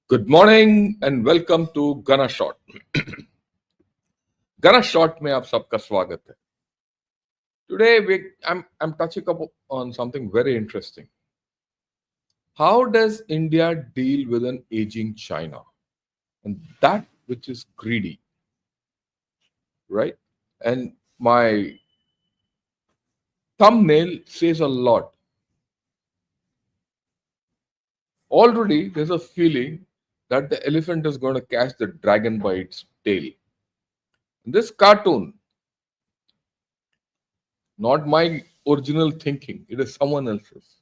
Good morning and welcome to Gana Shot. Gana Shot में आप सबका स्वागत है. Today I'm touching up on something very interesting. How does India deal with an aging China and that which is greedy, right? And my thumbnail says a lot. Already there's a feeling that the elephant is going to catch the dragon by its tail. This cartoon, not my original thinking, it is someone else's.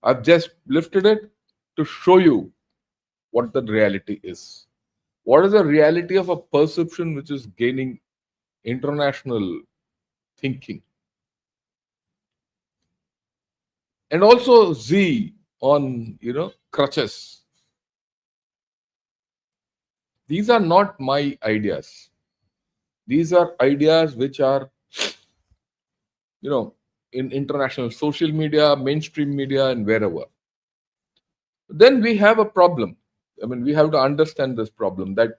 I've just lifted it to show you what the reality is. What is the reality of a perception which is gaining international thinking? And also Z on crutches. These are not my ideas. These are ideas which are in international social media, mainstream media, and wherever. Then we have a problem. I mean, we have to understand this problem that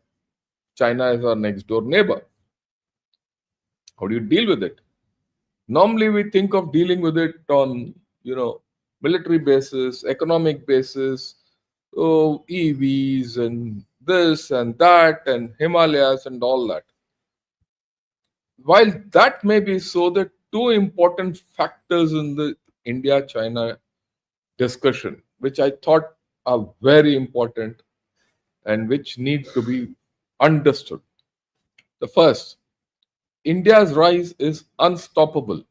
China is our next door neighbor. How do you deal with it? Normally, we think of dealing with it on, military basis, economic basis, EVs and this and that and Himalayas and all that. While that may be so, the two important factors in the India-China discussion, which I thought are very important and which need to be understood. The first, India's rise is unstoppable.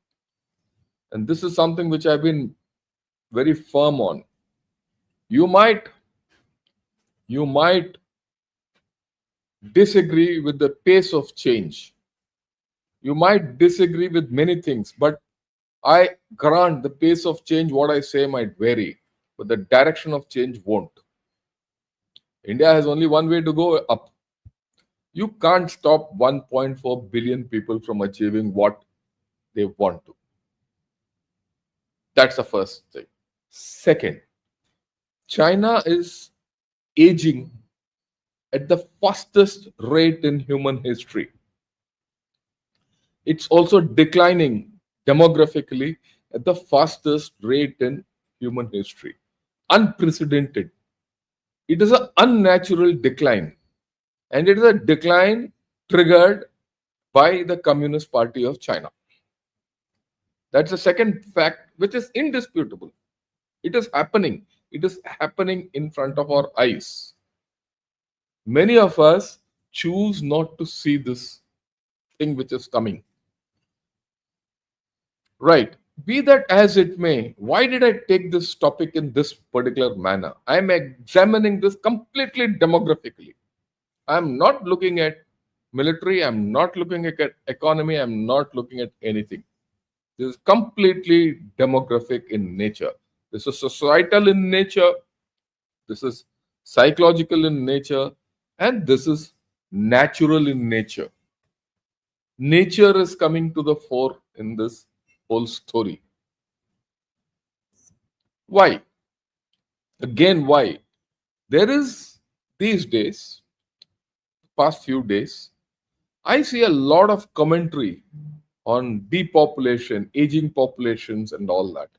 And this is something which I've been very firm on. You might disagree with the pace of change. You might disagree with many things, but I grant the pace of change, what I say might vary, but the direction of change won't. India has only one way to go, up. You can't stop 1.4 billion people from achieving what they want to. That's the first thing. Second, China is aging at the fastest rate in human history. It's also declining demographically at the fastest rate in human history. Unprecedented. It is an unnatural decline. And it is a decline triggered by the Communist Party of China. That's the second fact, which is indisputable. It is happening. It is happening in front of our eyes. Many of us choose not to see this thing which is coming. Right. Be that as it may, why did I take this topic in this particular manner? I'm examining this completely demographically. I'm not looking at military, I'm not looking at economy, I'm not looking at anything. This is completely demographic in nature. This is societal in nature, this is psychological in nature, and this is natural in nature. Nature is coming to the fore in this whole story. Why? Again, why? There is these days, past few days, I see a lot of commentary on depopulation, aging populations, and all that.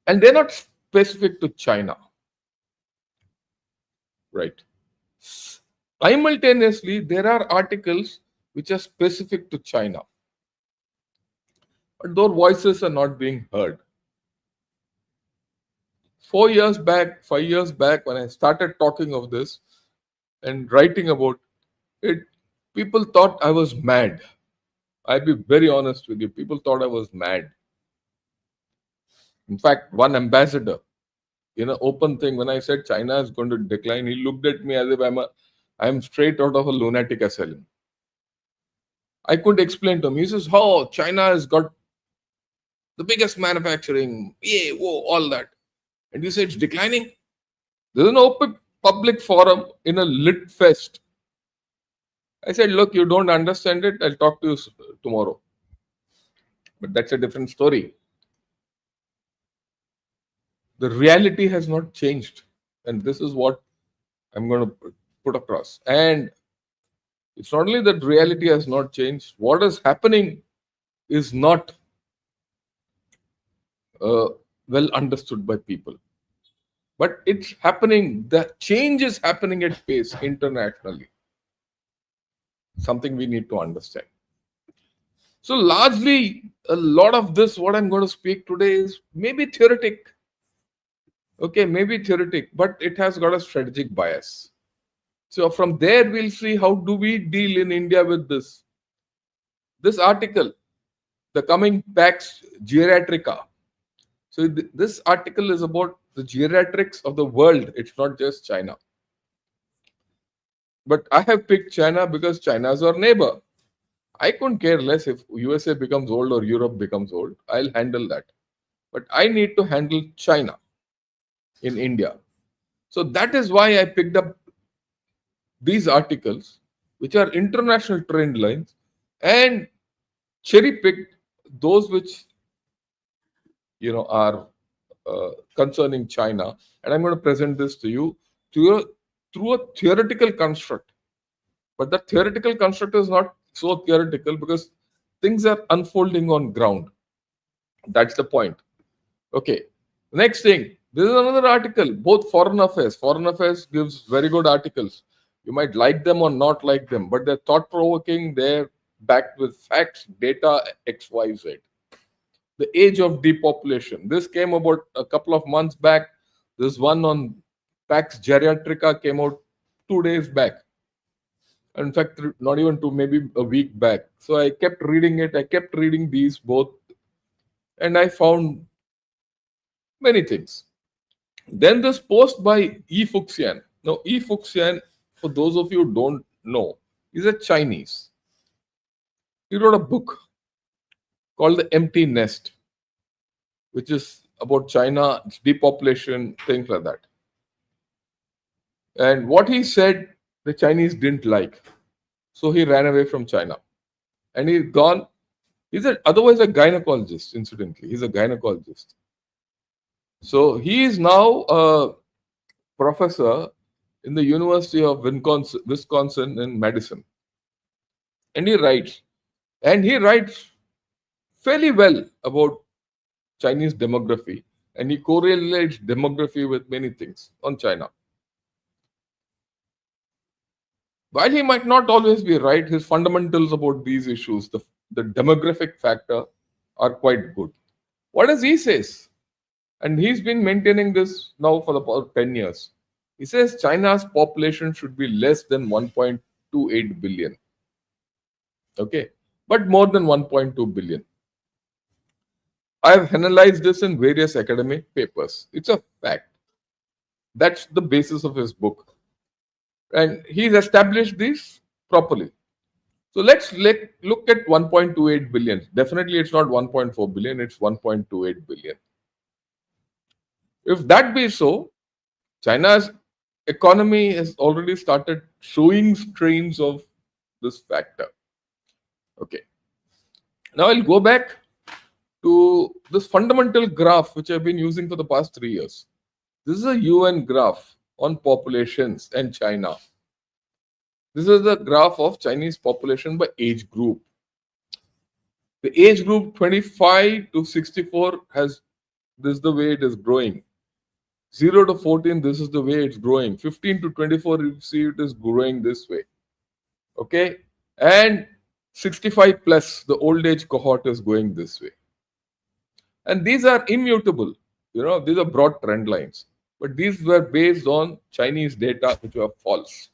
And they're not specific to China. Right. Simultaneously, there are articles which are specific to China. But those voices are not being heard. 5 years back, when I started talking of this and writing about it, people thought I was mad. I'll be very honest with you. People thought I was mad. In fact, one ambassador, in an open thing, when I said China is going to decline, he looked at me as if I'm straight out of a lunatic asylum. I couldn't explain to him. He says, "Oh, China has got the biggest manufacturing, all that." And you say it's declining. There's an open public forum in a lit fest. I said, "Look, you don't understand it. I'll talk to you tomorrow." But that's a different story. The reality has not changed. And this is what I'm going to put across. And it's not only that reality has not changed, what is happening is not uh, well understood by people. But it's happening, the change is happening at pace internationally, something we need to understand. So, largely, a lot of this, what I'm going to speak today, is maybe theoretic. Okay, maybe theoretic, but it has got a strategic bias. So, from there, we'll see how do we deal in India with this. This article, the coming Pax Geriatrica. So, this article is about the geriatrics of the world. It's not just China. But I have picked China because China is our neighbor. I couldn't care less if USA becomes old or Europe becomes old. I'll handle that. But I need to handle China in India. So that is why I picked up these articles, which are international trend lines, and cherry picked those which are concerning China. And I'm going to present this to you through a theoretical construct. But the theoretical construct is not so theoretical because things are unfolding on ground. That's the point. Okay. Next thing. This is another article. Both foreign affairs. Foreign affairs gives very good articles. You might like them or not like them, but they're thought provoking. They're backed with facts, data, X, Y, Z. The age of depopulation. This came about a couple of months back. This one on Pax Geriatrica came out 2 days back. In fact, not even two, maybe a week back. So I kept reading it. I kept reading these both, and I found many things. Then this post by E. Fuxian. Now, E. Fuxian, for those of you who don't know, is a Chinese. He wrote a book called The Empty Nest, which is about China, its depopulation, things like that. And what he said, the Chinese didn't like. So he ran away from China. And he's gone. He's otherwise a gynecologist, incidentally. He's a gynecologist. So he is now a professor in the University of Wisconsin in Madison. And he writes. And he writes fairly well about Chinese demography. And he correlates demography with many things on China. While he might not always be right, his fundamentals about these issues, the demographic factor, are quite good. What does he say? And he's been maintaining this now for the past 10 years. He says China's population should be less than 1.28 billion. Okay, but more than 1.2 billion. I've analyzed this in various academic papers. It's a fact. That's the basis of his book. And he's established this properly. So let's look at 1.28 billion. Definitely it's not 1.4 billion, it's 1.28 billion. If that be so, China's economy has already started showing strains of this factor. Okay. Now I'll go back to this fundamental graph which I've been using for the past 3 years. This is a UN graph on populations and China. This is the graph of Chinese population by age group. The age group 25 to 64 this is the way it is growing. 0 to 14, this is the way it's growing. 15 to 24, you see it is growing this way. Okay? And 65 plus, the old age cohort is going this way. And these are immutable. These are broad trend lines. But these were based on Chinese data which were false.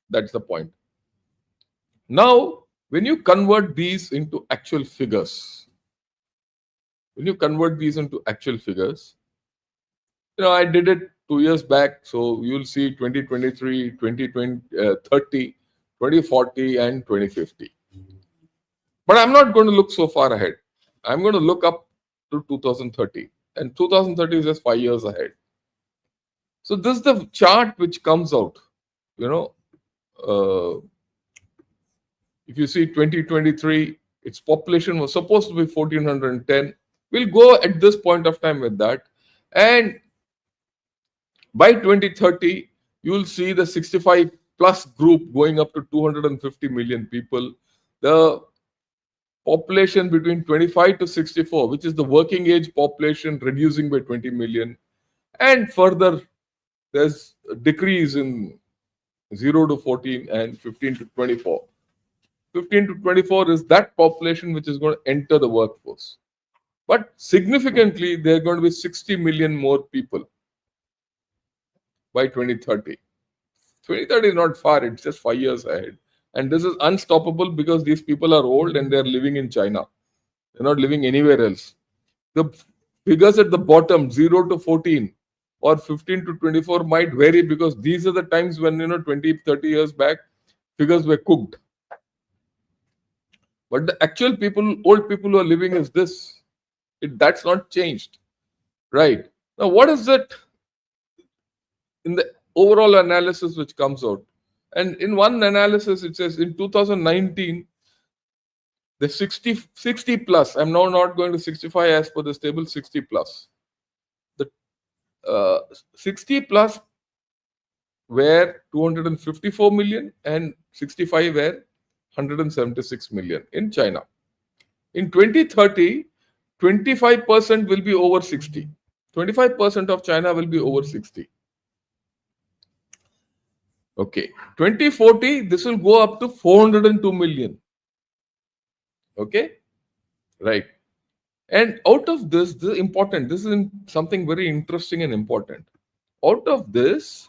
That's the point. Now, when you convert these into actual figures, I did it 2 years back. So you'll see 2023, 2020, 30, 2040, and 2050. But I'm not going to look so far ahead. I'm going to look up to 2030. And 2030 is just 5 years ahead. So this is the chart which comes out. If you see 2023, its population was supposed to be 1410. We'll go at this point of time with that. And by 2030, You will see the 65 plus group going up to 250 million people. The population between 25 to 64, which is the working age population, reducing by 20 million. And further, there's a decrease in 0 to 14 and 15 to 24. 15 to 24 is that population which is going to enter the workforce. But significantly, there are going to be 60 million more people by 2030. 2030 is not far, it's just 5 years ahead. And this is unstoppable because these people are old and they're living in China. They're not living anywhere else. The figures at the bottom, 0 to 14 or 15 to 24, might vary because these are the times when, 20, 30 years back, figures were cooked. But the actual people, old people who are living is this. That's not changed. Right. Now, what is it in the overall analysis which comes out? And in one analysis, it says in 2019, the 60 plus, I'm now not going to 65 as per this table, 60 plus. The 60 plus were 254 million and 65 were 176 million in China. In 2030, 25% will be over 60. 25% of China will be over 60. Okay. 2040, this will go up to 402 million. Okay. Right. And out of this is important. This is something very interesting and important. Out of this,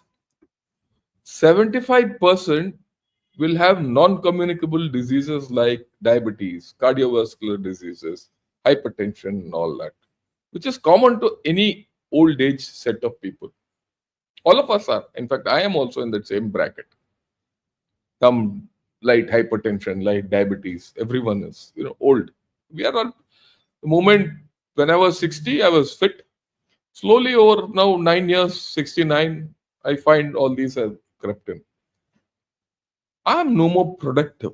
75% will have non-communicable diseases like diabetes, cardiovascular diseases, hypertension, and all that, which is common to any old age set of people. All of us are. In fact, I am also in that same bracket. Some light hypertension, light diabetes. Everyone is, old. We are all. The moment when I was 60, I was fit. Slowly over now 9 years, 69, I find all these have crept in. I am no more productive.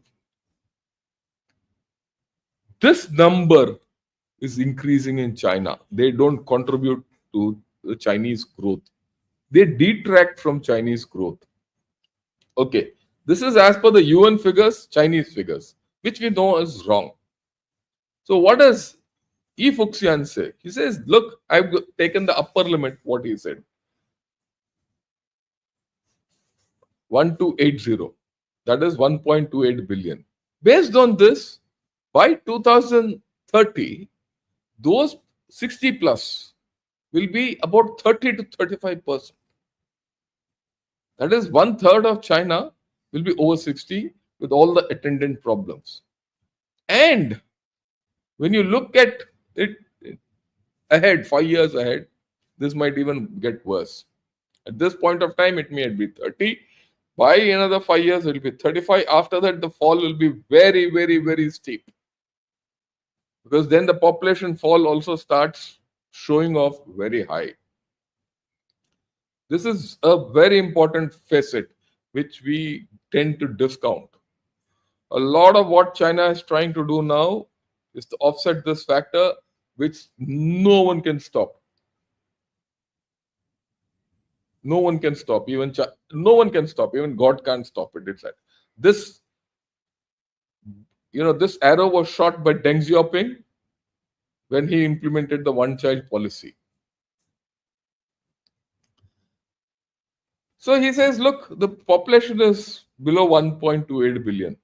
This number is increasing in China. They don't contribute to the Chinese growth. They detract from Chinese growth. Okay, this is as per the UN figures, Chinese figures, which we know is wrong. So what does E. Fuxian say? He says, look, I've taken the upper limit, what he said. 1280. That is 1.28 billion. Based on this, by 2030, those 60 plus will be about 30 to 35%. That is 1/3 of China will be over 60 with all the attendant problems. And when you look at it ahead, 5 years ahead, this might even get worse. At this point of time, it may be 30. By another 5 years, it will be 35. After that, the fall will be very, very, very steep. Because then the population fall also starts showing off very high. This is a very important facet which we tend to discount. A lot of what China is trying to do now is to offset this factor, which no one can stop. No one can stop. No one can stop. Even God can't stop it. It's like this. This arrow was shot by Deng Xiaoping when he implemented the one-child policy. So he says, look, the population is below 1.28 billion.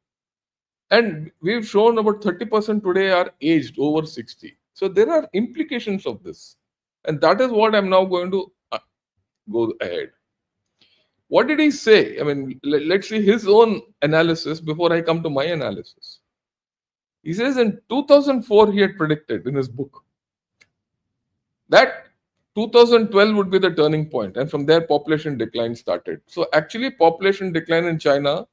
And we've shown about 30% today are aged over 60. So there are implications of this. And that is what I'm now going to go ahead. What did he say? I mean, let's see his own analysis before I come to my analysis. He says in 2004, he had predicted in his book that 2012 would be the turning point, and from there population decline started. So actually population decline in China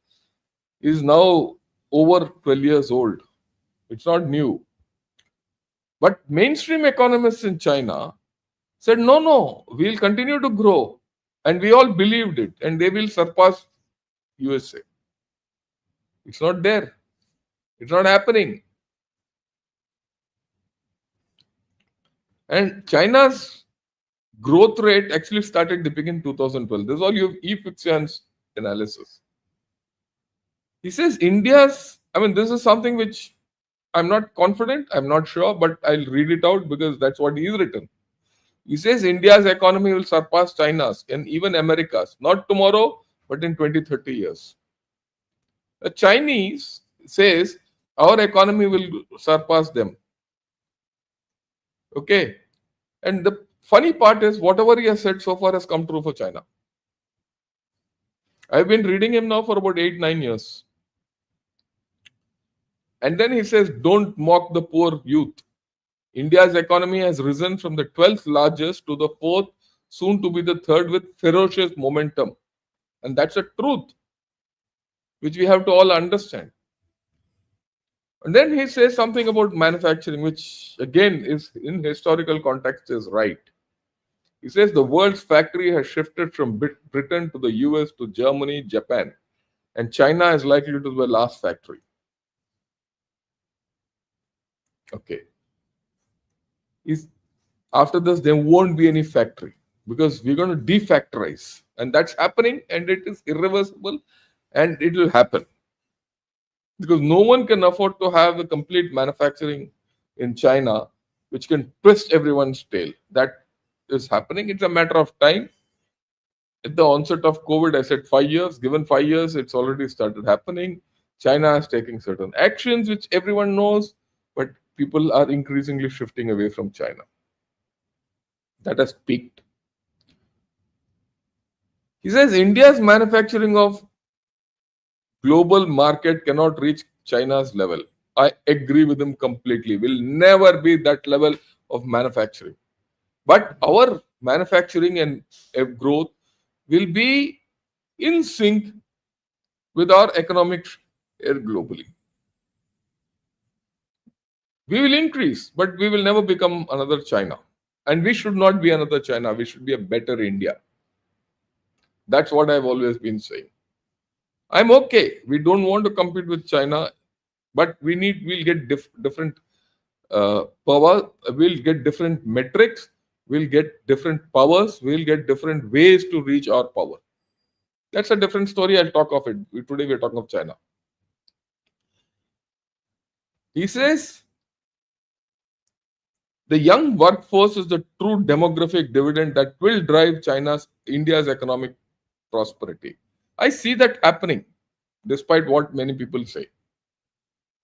is now over 12 years old. It's not new. But mainstream economists in China said, no, we'll continue to grow. And we all believed it, and they will surpass USA. It's not there. It's not happening. And China's growth rate actually started dipping in 2012. This is all you have Fiction's analysis. He says India's, I mean, this is something which I'm not confident, I'm not sure, but I'll read it out because that's what he's written. He says India's economy will surpass China's and even America's, not tomorrow, but in 20, 30 years. The Chinese says our economy will surpass them. Okay. And the funny part is whatever he has said so far has come true for China. I've been reading him now for about 8, 9 years. And then he says, don't mock the poor youth. India's economy has risen from the 12th largest to the 4th, soon to be the 3rd with ferocious momentum. And that's a truth which we have to all understand. And then he says something about manufacturing, which again is in historical context is right. He says the world's factory has shifted from Britain to the US to Germany, Japan, and China is likely to be the last factory. Okay. After this, there won't be any factory because we're going to defactorize, and that's happening, and it is irreversible, and it will happen because no one can afford to have a complete manufacturing in China, which can twist everyone's tail. That is happening. It's a matter of time. At the onset of COVID, I said 5 years. Given 5 years, it's already started happening. China is taking certain actions, which everyone knows, but people are increasingly shifting away from China. That has peaked. He says India's manufacturing of global market cannot reach China's level. I agree with him completely. Will never be that level of manufacturing. But our manufacturing and growth will be in sync with our economic share globally. We will increase, but we will never become another China. And we should not be another China. We should be a better India. That's what I've always been saying. I'm okay. We don't want to compete with China, but we'll get different power. We'll get different metrics. We'll get different powers. We'll get different ways to reach our power. That's a different story. I'll talk of it. Today we're talking of China. He says the young workforce is the true demographic dividend that will drive India's economic prosperity. I see that happening, despite what many people say.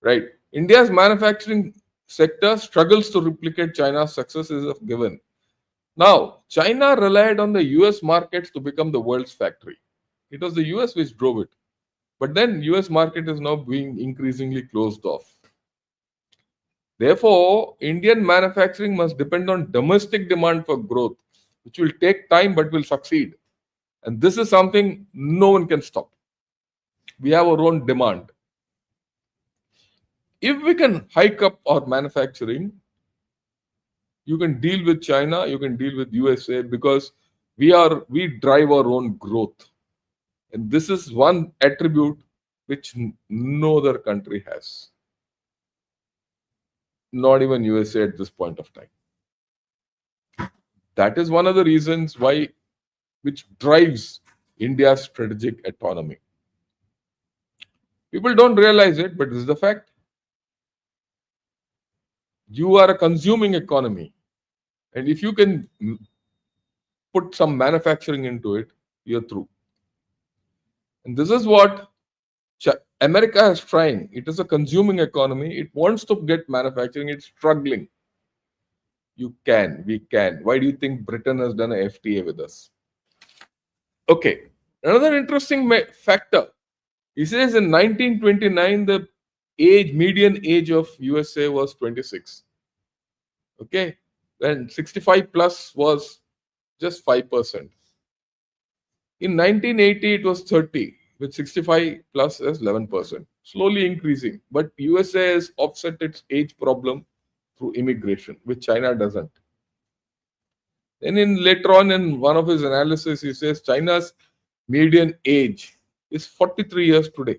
Right? India's manufacturing sector struggles to replicate China's success is a given. Now, China relied on the US markets to become the world's factory. It was the US which drove it. But then US market is now being increasingly closed off. Therefore, Indian manufacturing must depend on domestic demand for growth, which will take time but will succeed. And this is something no one can stop. We have our own demand. If we can hike up our manufacturing, you can deal with China, you can deal with USA because we drive our own growth. And this is one attribute which no other country has. Not even USA at this point of time. That is one of the reasons which drives India's strategic autonomy. People don't realize it, but this is the fact. You are a consuming economy. And if you can put some manufacturing into it, you're through. And this is what America is trying. It is a consuming economy. It wants to get manufacturing. It's struggling. We can. Why do you think Britain has done a FTA with us? Okay. Another interesting factor. He says in 1929, the median age of USA was 26. Okay. Then 65 plus was just 5%. In 1980, it was 30, with 65 plus as 11%. Slowly increasing. But USA has offset its age problem through immigration, which China doesn't. Then later on in one of his analysis, he says China's median age is 43 years today.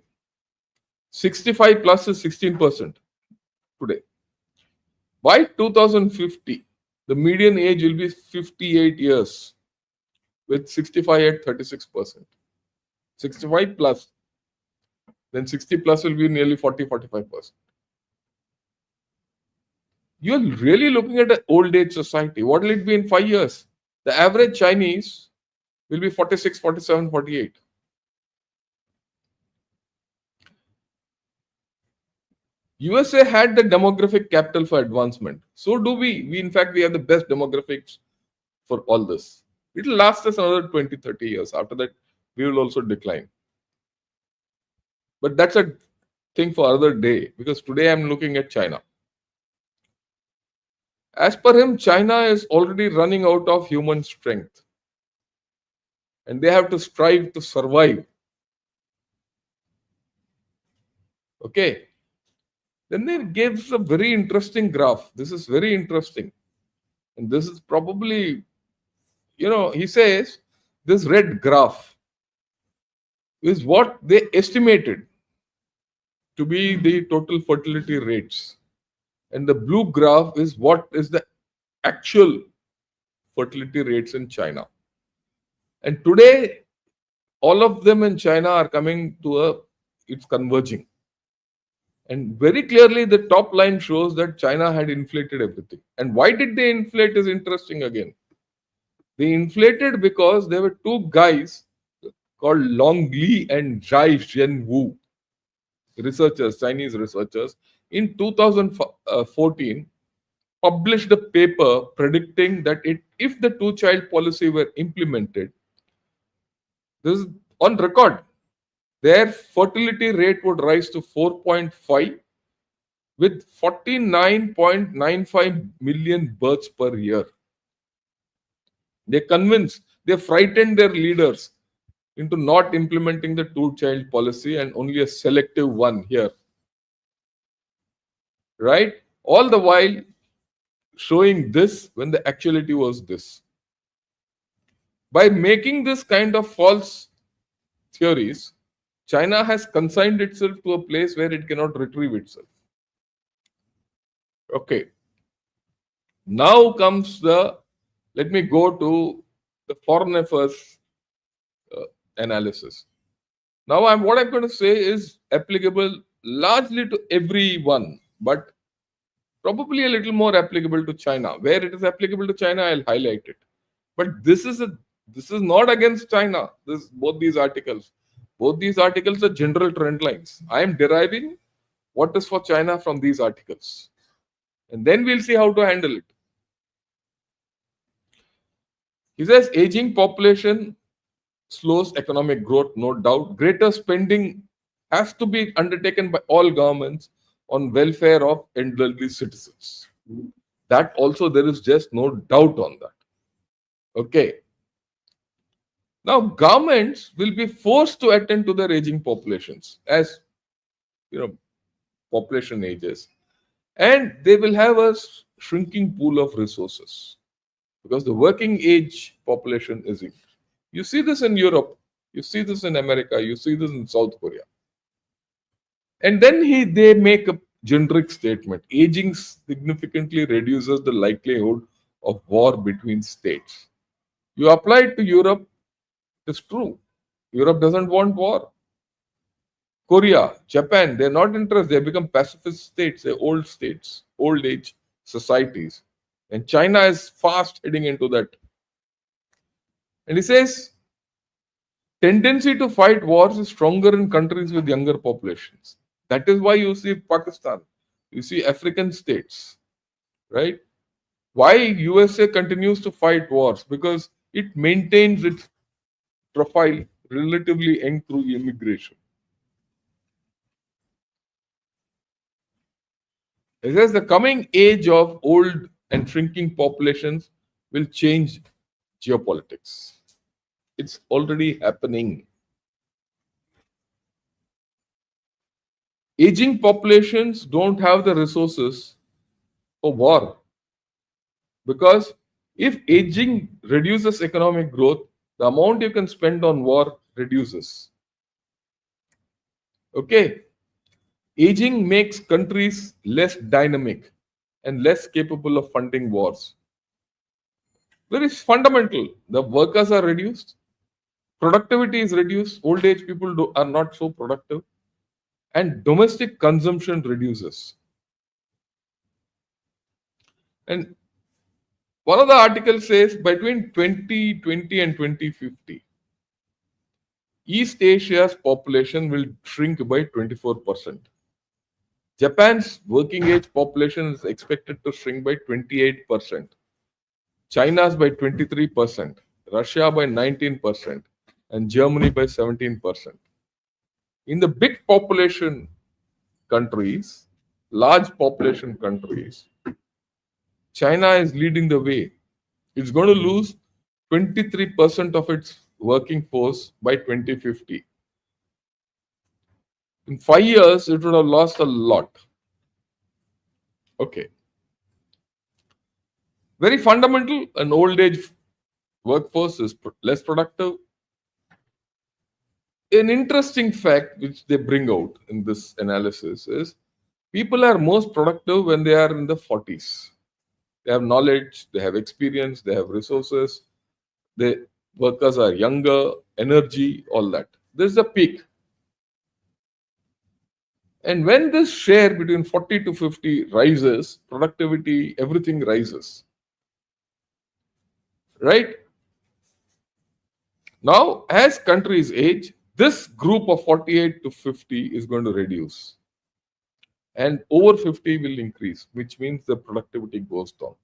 65 plus is 16% today. By 2050, The median age will be 58 years with 65 at 36%. 65 plus, then 60 plus will be nearly 40-45%. You're really looking at an old age society. What will it be in 5 years? The average Chinese will be 46, 47, 48. USA had the demographic capital for advancement. So do we. In fact, we have the best demographics for all this. It will last us another 20, 30 years. After that, we will also decline. But that's a thing for other day, because today I'm looking at China. As per him, China is already running out of human strength and they have to strive to survive. Okay. Then they gives a very interesting graph. This is very interesting. And this is probably, he says this red graph is what they estimated to be the total fertility rates. And the blue graph is what is the actual fertility rates in China. And today, all of them in China are coming to it's converging. And very clearly, the top line shows that China had inflated everything. And why did they inflate is interesting again. They inflated because there were two guys called Long Li and Zhai Zhenwu, researchers, Chinese researchers, in 2014 published a paper predicting that if the two-child policy were implemented, this is on record, their fertility rate would rise to 4.5 with 49.95 million births per year. They frightened their leaders into not implementing the two-child policy and only a selective one here. Right? All the while showing this when the actuality was this. By making this kind of false theories, China has consigned itself to a place where it cannot retrieve itself. Okay. Now comes let me go to the foreign affairs analysis. Now, what I'm going to say is applicable largely to everyone, but probably a little more applicable to China. Where it is applicable to China, I'll highlight it. But this is not against China. Both these articles are general trend lines. I am deriving what is for China from these articles, and then we'll see how to handle it. He says aging population slows economic growth, no doubt. Greater spending has to be undertaken by all governments on welfare of elderly citizens. That also, there is just no doubt on that. Okay. Now, governments will be forced to attend to their aging populations as population ages, and they will have a shrinking pool of resources because the working age population is increasing. You see this in Europe, you see this in America, you see this in South Korea. And then they make a generic statement. Aging significantly reduces the likelihood of war between states. You apply it to Europe, it's true. Europe doesn't want war. Korea, Japan, they're not interested. They become pacifist states, they're old states, old age societies. And China is fast heading into that. And he says, tendency to fight wars is stronger in countries with younger populations. That is why you see Pakistan, you see African states, right? Why USA continues to fight wars? Because it maintains its profile relatively young through immigration. It says the coming age of old and shrinking populations will change geopolitics. It's already happening. Aging populations don't have the resources for war. Because if aging reduces economic growth, the amount you can spend on war reduces. Okay. Aging makes countries less dynamic and less capable of funding wars. Very fundamental. The workers are reduced, productivity is reduced, old age people are not so productive, and domestic consumption reduces. And one of the articles says between 2020 and 2050, East Asia's population will shrink by 24%. Japan's working age population is expected to shrink by 28%. China's by 23%, Russia by 19%, and Germany by 17%. In the big population countries, large population countries, China is leading the way. It's going to lose 23% of its working force by 2050. In 5 years, it would have lost a lot. Okay. Very fundamental, an old age workforce is less productive. An interesting fact which they bring out in this analysis is people are most productive when they are in the 40s. They have knowledge, they have experience, they have resources, the workers are younger, energy, all that. This is the peak. And when this share between 40 to 50 rises, productivity, everything rises. Right? Now, as countries age, this group of 48 to 50 is going to reduce. And over 50 will increase, which means the productivity goes down.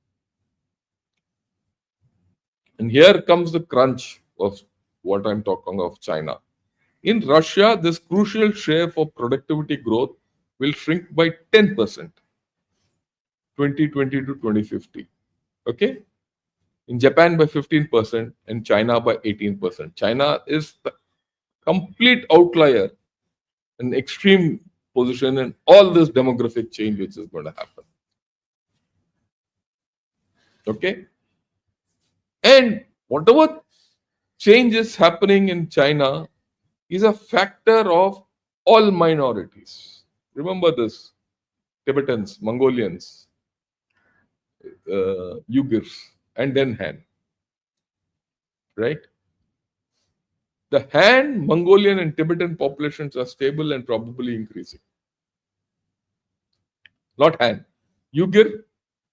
And here comes the crunch of what I'm talking of China. In Russia, this crucial share for productivity growth will shrink by 10%, 2020 to 2050. Okay? In Japan by 15% and China by 18%. China is the complete outlier, an extreme position in all this demographic change which is going to happen. Okay? And whatever change is happening in China is a factor of all minorities. Remember this: Tibetans, Mongolians, Uyghurs, and then Han. Right? The Han, Mongolian, and Tibetan populations are stable and probably increasing. Not Han. Uyghur,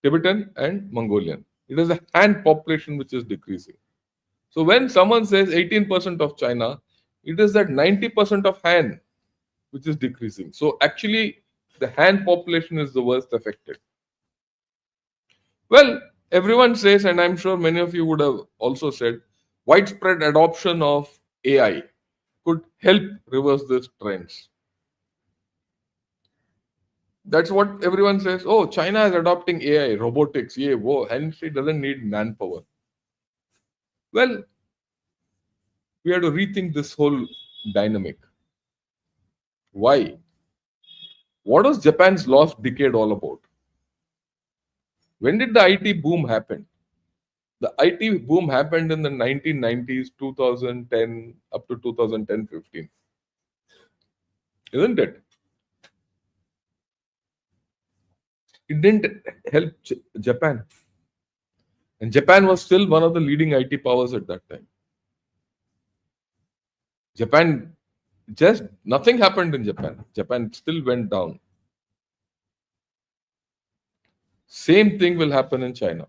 Tibetan, and Mongolian. It is the Han population which is decreasing. So when someone says 18% of China, it is that 90% of Han which is decreasing. So actually, the Han population is the worst affected. Well, everyone says, and I'm sure many of you would have also said, widespread adoption of AI could help reverse these trends. That's what everyone says. Oh, China is adopting AI, robotics, yeah, whoa, hence it doesn't need manpower. Well, we have to rethink this whole dynamic. Why? What was Japan's lost decade all about? When did the IT boom happen? The IT boom happened in the 1990s, 2010, up to 2010-15. Isn't it? It didn't help Japan. And Japan was still one of the leading IT powers at that time. Japan, just nothing happened in Japan. Japan still went down. Same thing will happen in China.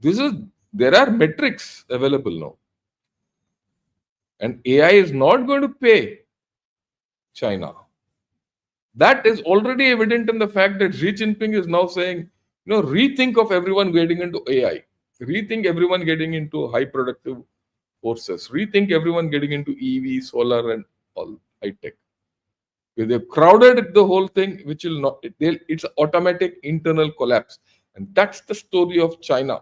There are metrics available now. And AI is not going to pay China. That is already evident in the fact that Xi Jinping is now saying, rethink of everyone getting into AI, rethink everyone getting into high productive forces, rethink everyone getting into EV, solar, and all high tech. They've crowded the whole thing, which will not, it's automatic internal collapse. And that's the story of China.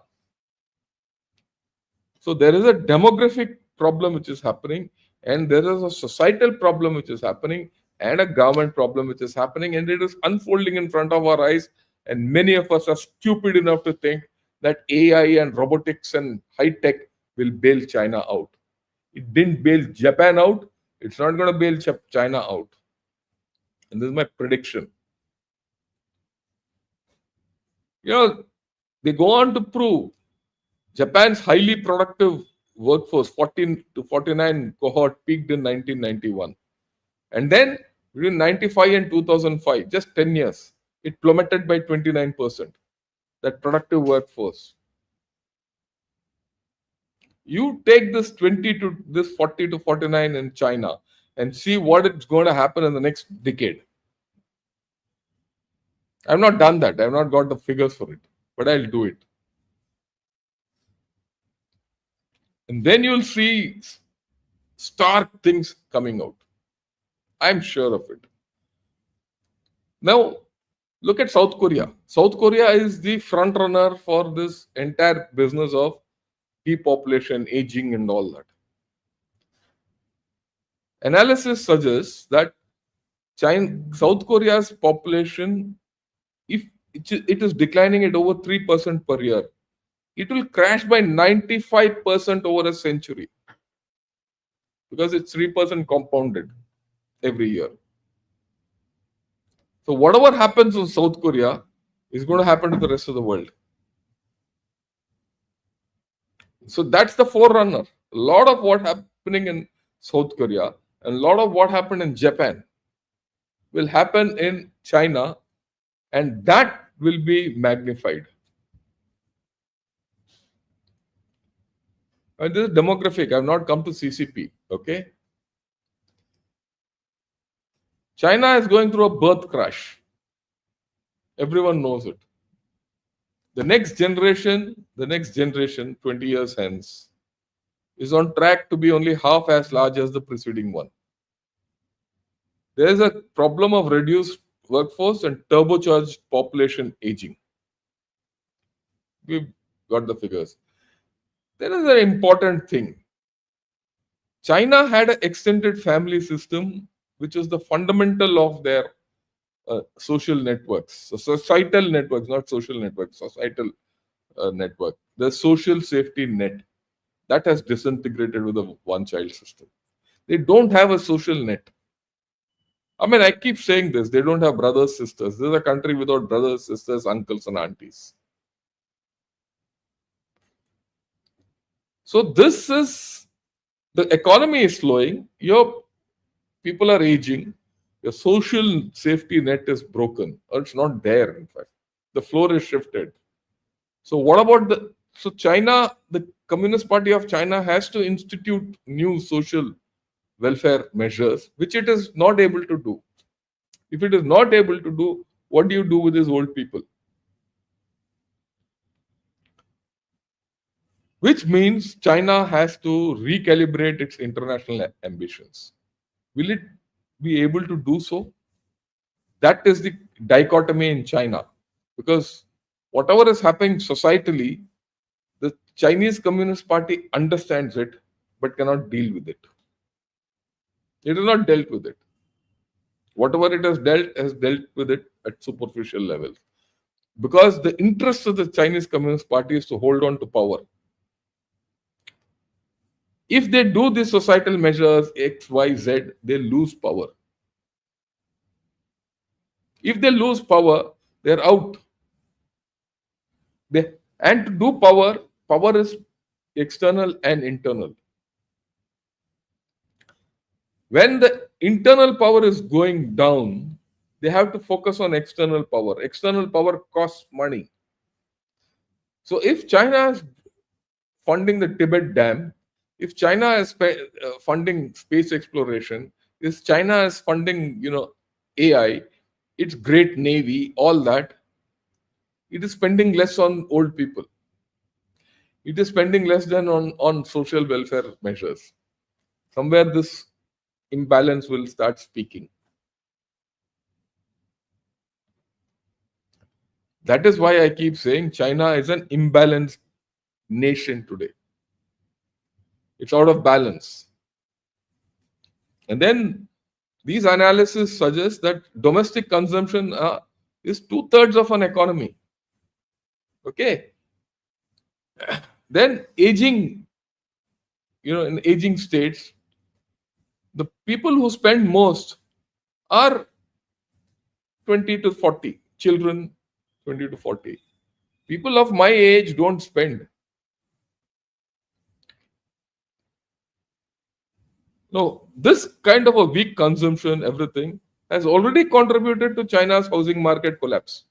So there is a demographic problem which is happening, and there is a societal problem which is happening, and a government problem which is happening, and it is unfolding in front of our eyes. And many of us are stupid enough to think that AI and robotics and high tech will bail China out. It didn't bail Japan out. It's not going to bail China out. And this is my prediction. They go on to prove Japan's highly productive workforce, 14 to 49 cohort, peaked in 1991. And then between 95 and 2005, just 10 years, it plummeted by 29%. That productive workforce. You take this 20 to this 40 to 49 in China and see what is going to happen in the next decade. I've not done that. I've not got the figures for it, but I'll do it. And then you'll see stark things coming out. I'm sure of it. Now, look at South Korea. South Korea is the front runner for this entire business of depopulation, aging, and all that. Analysis suggests that South Korea's population, if it is declining at over 3% per year, it will crash by 95% over a century because it's 3% compounded every year. So whatever happens in South Korea is going to happen to the rest of the world. So that's the forerunner. A lot of what happening in South Korea and a lot of what happened in Japan will happen in China, and that will be magnified. And this is demographic. I've not come to CCP. Okay. China is going through a birth crash. Everyone knows it. The next generation, 20 years hence, is on track to be only half as large as the preceding one. There is a problem of reduced workforce and turbocharged population aging. We've got the figures. There is an important thing. China had an extended family system, which is the fundamental of their social networks. So societal networks, not social networks, societal network. The social safety net. That has disintegrated with the one-child system. They don't have a social net. I mean, I keep saying this. They don't have brothers, sisters. This is a country without brothers, sisters, uncles, and aunties. So this is, the economy is slowing. Your people are aging. Your social safety net is broken, or it's not there, in fact. The floor is shifted. So what about so China, the Communist Party of China has to institute new social welfare measures, which it is not able to do. If it is not able to do, what do you do with these old people? Which means China has to recalibrate its international ambitions. Will it be able to do so? That is the dichotomy in China. Because whatever is happening societally, the Chinese Communist Party understands it but cannot deal with it. It has not dealt with it. Whatever it has dealt with it at superficial levels. Because the interest of the Chinese Communist Party is to hold on to power. If they do these societal measures X, Y, Z, they lose power. If they lose power, they're out. And to do power is external and internal. When the internal power is going down, they have to focus on external power. External power costs money. So if China is funding the Tibet Dam, if China is funding space exploration, if China is funding, AI, its great navy, all that, it is spending less on old people. It is spending less than on social welfare measures. Somewhere this imbalance will start speaking. That is why I keep saying China is an imbalanced nation today. It's out of balance. And then these analyses suggest that domestic consumption is 2/3 of an economy. Okay. Then aging, in aging states, the people who spend most are 20 to 40, children 20 to 40. People of my age don't spend. No, this kind of a weak consumption, everything, has already contributed to China's housing market collapse.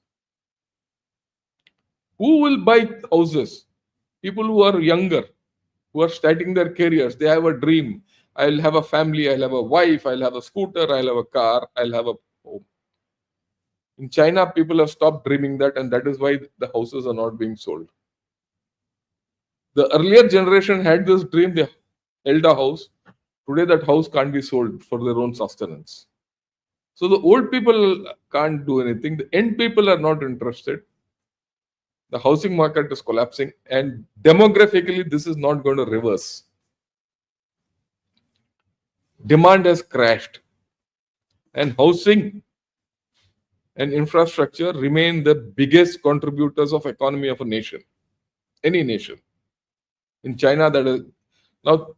Who will buy houses? People who are younger, who are starting their careers. They have a dream. I'll have a family, I'll have a wife, I'll have a scooter, I'll have a car, I'll have a home. In China, people have stopped dreaming that, and that is why the houses are not being sold. The earlier generation had this dream, they held a house. Today, that house can't be sold for their own sustenance. So the old people can't do anything. The young people are not interested. The housing market is collapsing, and demographically, this is not going to reverse. Demand has crashed, and housing and infrastructure remain the biggest contributors of economy of a nation, any nation. In China, that is now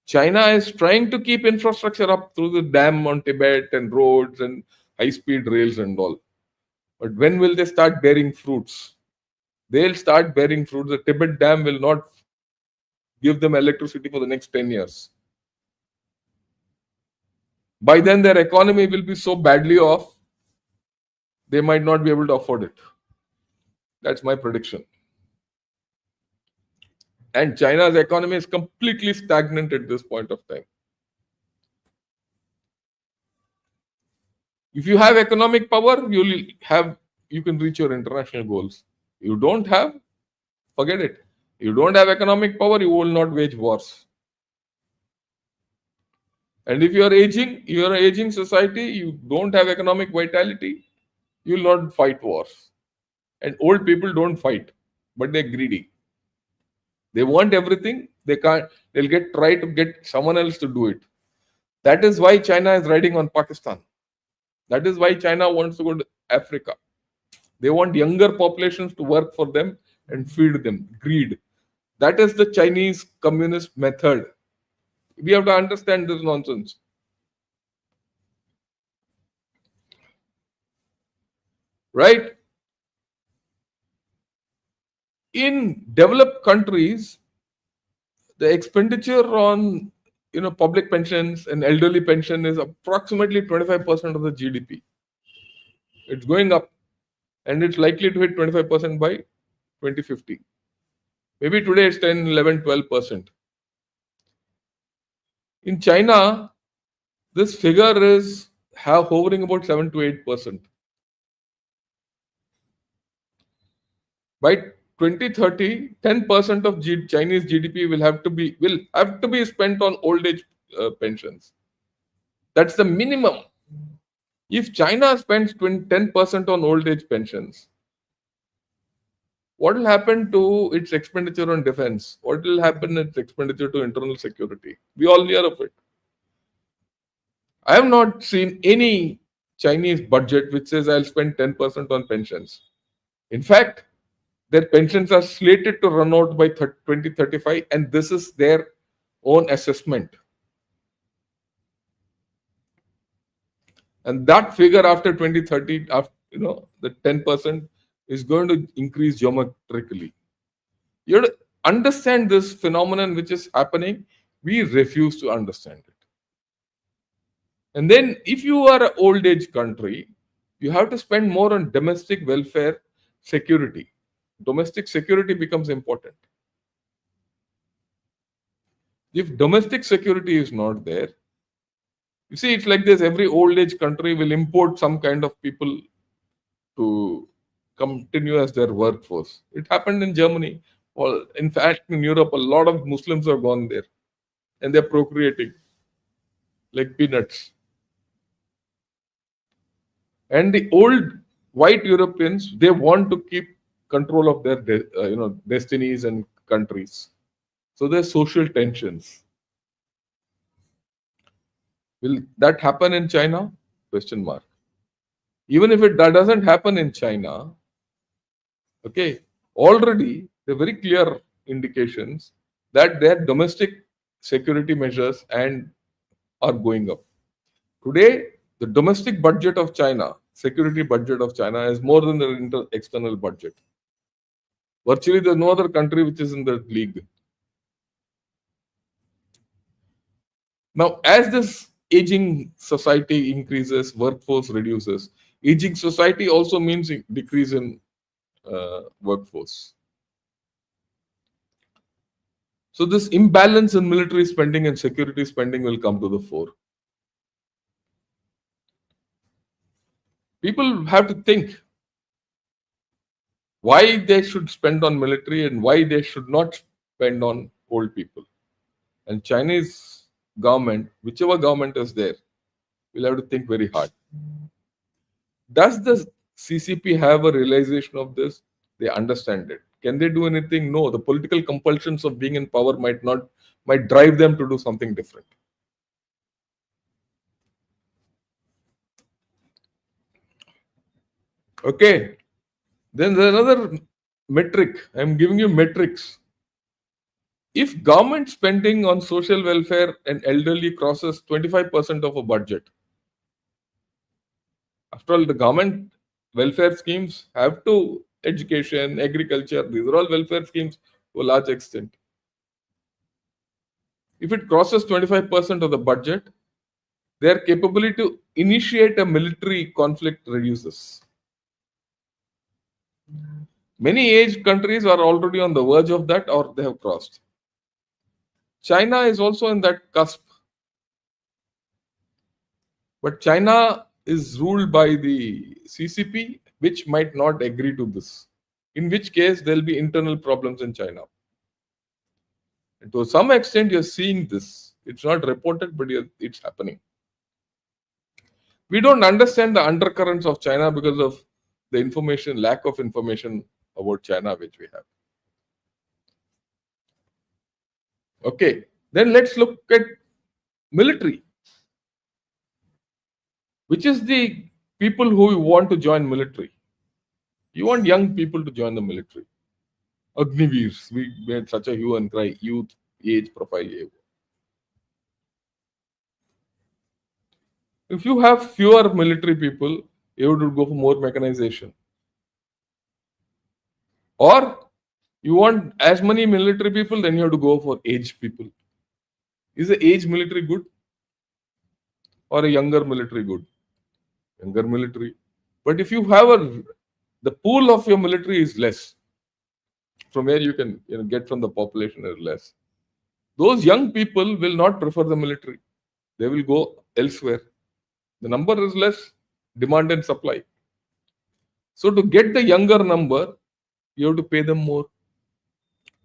China is trying to keep infrastructure up through the dam on Tibet and roads and high-speed rails and all. But when will they start bearing fruits? They'll start bearing fruits. The Tibet dam will not give them electricity for the next 10 years. By then, their economy will be so badly off, they might not be able to afford it. That's my prediction. And China's economy is completely stagnant at this point of time. If you have economic power, you can reach your international goals. You don't have, forget it. You don't have economic power, you will not wage wars. And if you are an aging society, you don't have economic vitality, you will not fight wars. And old people don't fight, but they're greedy. They want everything. They'll try to get someone else to do it. That is why China is riding on Pakistan. That is why China wants to go to Africa. They want younger populations to work for them and feed them. Greed. That is the Chinese communist method. We have to understand this nonsense. Right? In developed countries, the expenditure on public pensions and elderly pension is approximately 25% of the GDP. It's going up, and it's likely to hit 25% by 2050. Maybe today it's 10, 11, 12%. In China, this figure is hovering about 7 to 8%. By 2030, 10% of Chinese GDP will have to be spent on old age pensions. That's the minimum. If China spends 10% on old age pensions, what will happen to its expenditure on defense? What will happen to its expenditure to internal security? We all hear of it. I have not seen any Chinese budget which says I'll spend 10% on pensions. In fact, their pensions are slated to run out by 2035, and this is their own assessment. And that figure after 2030, the 10% is going to increase geometrically. You have to understand this phenomenon which is happening. We refuse to understand it. And then, if you are an old age country, you have to spend more on domestic welfare security. Domestic security becomes important. If domestic security is not there, you see, it's like this: every old age country will import some kind of people to continue as their workforce. It happened in Germany. Well, in fact, in Europe, a lot of Muslims have gone there, and they're procreating like peanuts. And the old white Europeans, they want to keep control of their destinies and countries. So there's social tensions. Will that happen in China? Question mark. Even if that doesn't happen in China, okay, already there are very clear indications that their domestic security measures are going up. Today, the domestic budget of China, security budget of China, is more than the external budget. Virtually, there's no other country which is in the league. Now, as this aging society increases, workforce reduces. Aging society also means decrease in workforce. So, this imbalance in military spending and security spending will come to the fore. People have to think why they should spend on military and why they should not spend on old people. And Chinese government, whichever government is there, will have to think very hard. Does the CCP have a realization of this? They understand it. Can they do anything? No. The political compulsions of being in power might drive them to do something different. Okay. Then there's another metric. I'm giving you metrics. If government spending on social welfare and elderly crosses 25% of a budget, after all, the government welfare schemes have to education, agriculture, these are all welfare schemes to a large extent. If it crosses 25% of the budget, their capability to initiate a military conflict reduces. Many aged countries are already on the verge of that or they have crossed. China is also in that cusp. But China is ruled by the CCP, which might not agree to this. In which case, there will be internal problems in China. And to some extent, you're seeing this. It's not reported, but it's happening. We don't understand the undercurrents of China because of the information, lack of information about China, which we have. Okay, then let's look at military. Which is the people who want to join military? You want young people to join the military. Agniveers, we made such a hue and cry, youth, age profile. If you have fewer military people, you would go for more mechanization. Or you want as many military people, then you have to go for aged people. Is the age military good? Or a younger military good? Younger military. But if you have the pool of your military is less, from where you can get from the population is less. Those young people will not prefer the military. They will go elsewhere. The number is less, demand and supply. So to get the younger number, you have to pay them more.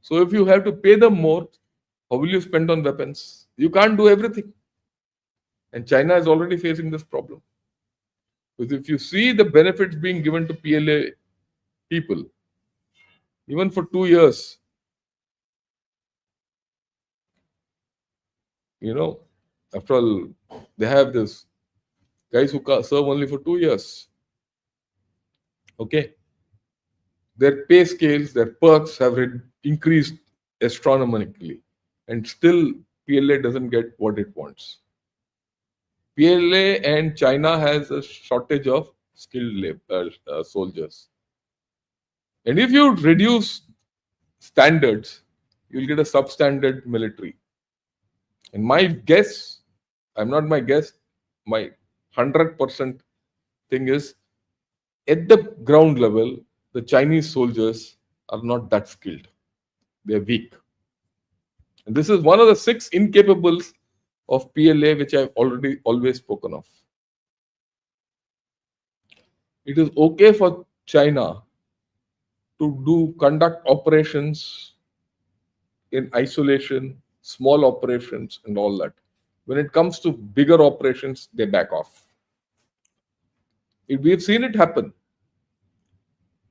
So if you have to pay them more, how will you spend on weapons? You can't do everything. And China is already facing this problem. Because if you see the benefits being given to PLA people, even for 2 years, after all, they have this guys who serve only for 2 years. Okay. Their pay scales, their perks have increased astronomically. And still, PLA doesn't get what it wants. PLA and China has a shortage of skilled soldiers. And if you reduce standards, you'll get a substandard military. And my guess, I'm not my guess, my 100% thing is at the ground level, the Chinese soldiers are not that skilled. They're weak. And this is one of the 6 incapables of PLA, which I've already always spoken of. It is okay for China to conduct operations in isolation, small operations, and all that. When it comes to bigger operations, they back off. We've seen it happen.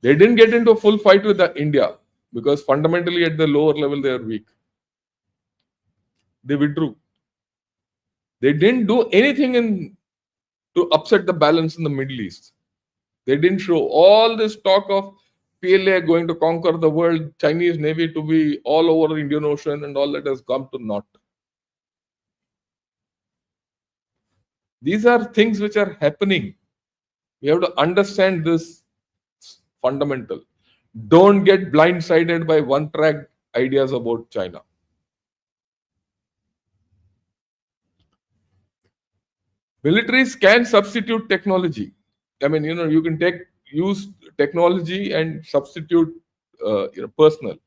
They didn't get into a full fight with India because fundamentally at the lower level they are weak. They withdrew. They didn't do anything to upset the balance in the Middle East. They didn't show all this talk of PLA going to conquer the world, Chinese Navy to be all over the Indian Ocean, and all that has come to naught. These are things which are happening. We have to understand this fundamental. Don't get blindsided by one track ideas about China. Militaries can substitute technology. I mean, you can use technology and substitute personnel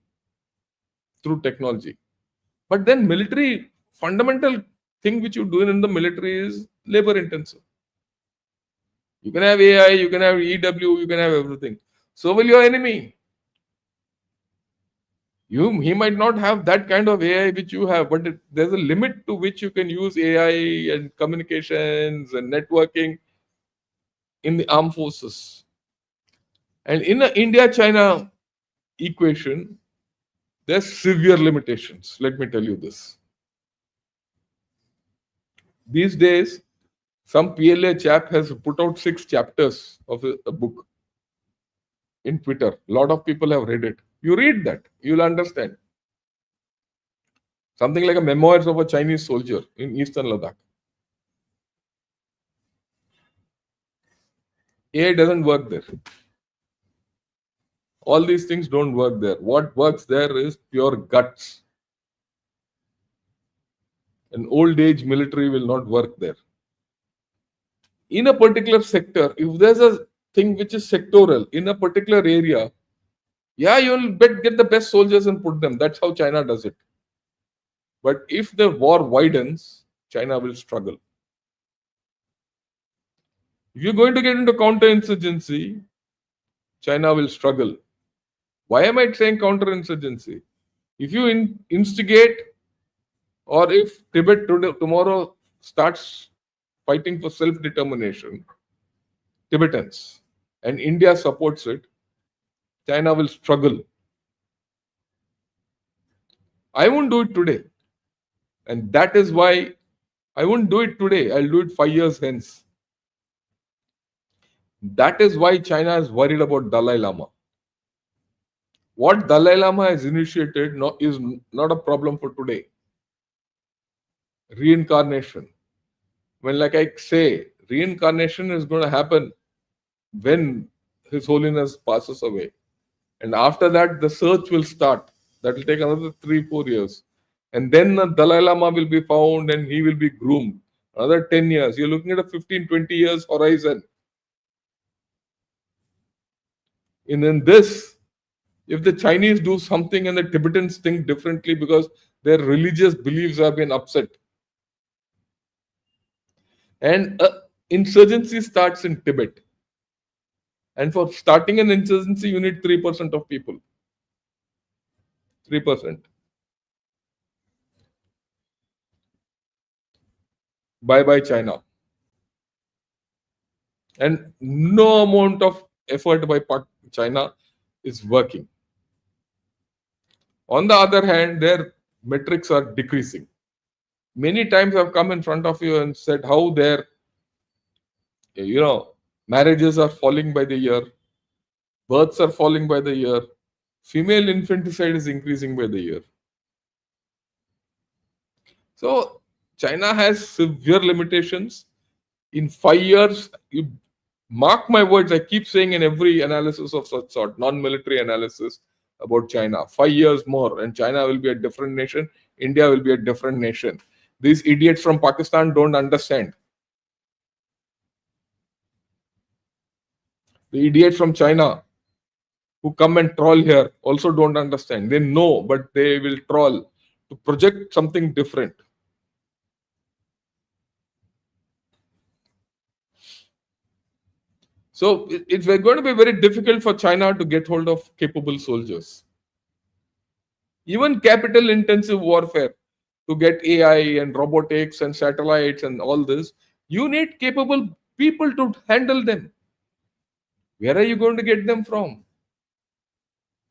through technology. But then military fundamental thing which you do in the military is labor intensive. You can have AI, you can have EW, you can have everything. So will your enemy. He might not have that kind of AI which you have, but there's a limit to which you can use AI and communications and networking in the armed forces. And in the India-China equation, there's severe limitations. Let me tell you this. These days, some PLA chap has put out 6 chapters of a book in Twitter. A lot of people have read it. You read that, you'll understand. Something like a memoirs of a Chinese soldier in eastern Ladakh. AI doesn't work there. All these things don't work there. What works there is pure guts. An old age military will not work there. In a particular sector, if there's a thing which is sectoral in a particular area, yeah, you'll get the best soldiers and put them. That's how China does it. But if the war widens, China will struggle. If you're going to get into counterinsurgency, China will struggle. Why am I saying counterinsurgency? If you instigate, or if Tibet tomorrow starts fighting for self-determination, Tibetans, and India supports it, China will struggle. I won't do it today. And that is why I won't do it today. I'll do it 5 years hence. That is why China is worried about Dalai Lama. What Dalai Lama has initiated is not a problem for today. Reincarnation. When, like I say, reincarnation is going to happen when His Holiness passes away. And after that, the search will start. That will take another 3-4 years. And then the Dalai Lama will be found and he will be groomed. Another 10 years. You're looking at a 15-20 years horizon. And in this, if the Chinese do something and the Tibetans think differently because their religious beliefs have been upset, and insurgency starts in Tibet. And for starting an insurgency, you need 3% of people. 3%. Bye-bye China. And no amount of effort by China is working. On the other hand, their metrics are decreasing. Many times I've come in front of you and said how their marriages are falling by the year, births are falling by the year, female infanticide is increasing by the year. So China has severe limitations. In 5 years, you mark my words, I keep saying in every analysis of such sort, non-military analysis about China, 5 years more and China will be a different nation, India will be a different nation. These idiots from Pakistan don't understand. The idiots from China who come and troll here also don't understand. They know, but they will troll to project something different. So it's going to be very difficult for China to get hold of capable soldiers. Even capital intensive warfare, to get AI and robotics and satellites and all this, you need capable people to handle them. Where are you going to get them from?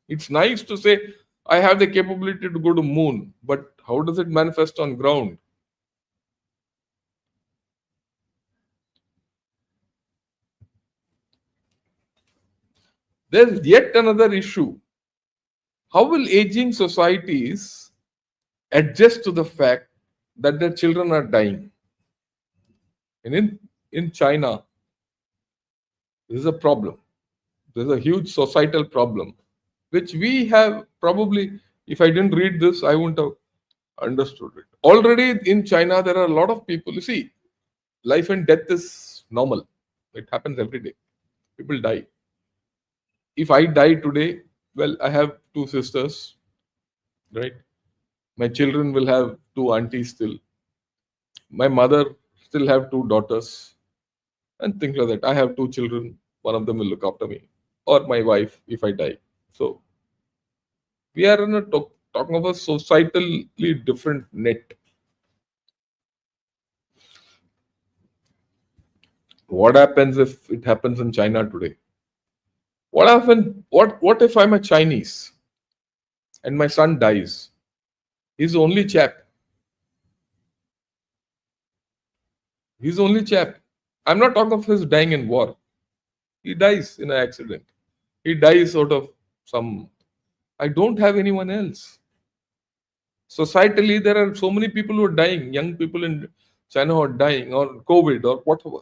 It's nice to say, I have the capability to go to moon, but how does it manifest on ground? There's yet another issue. How will aging societies adjust to the fact that their children are dying? And in China, this is a problem. There's a huge societal problem. which we have probably, if I didn't read this, I wouldn't have understood it. Already in China, there are a lot of people. You see, life and death is normal. It happens every day. People die. If I die today, well, I have two sisters, right? My children will have two aunties still. My mother still have two daughters and things like that. I have two children. One of them will look after me, or my wife if I die. So we are in a talking of a societally different net. What happens if it happens in China today? What if I'm a Chinese and my son dies? He's the only chap. He's the only chap. I'm not talking of his dying in war. He dies in an accident. He dies out of some. I don't have anyone else. Societally, there are so many people who are dying. Young people in China who are dying, or COVID, or whatever.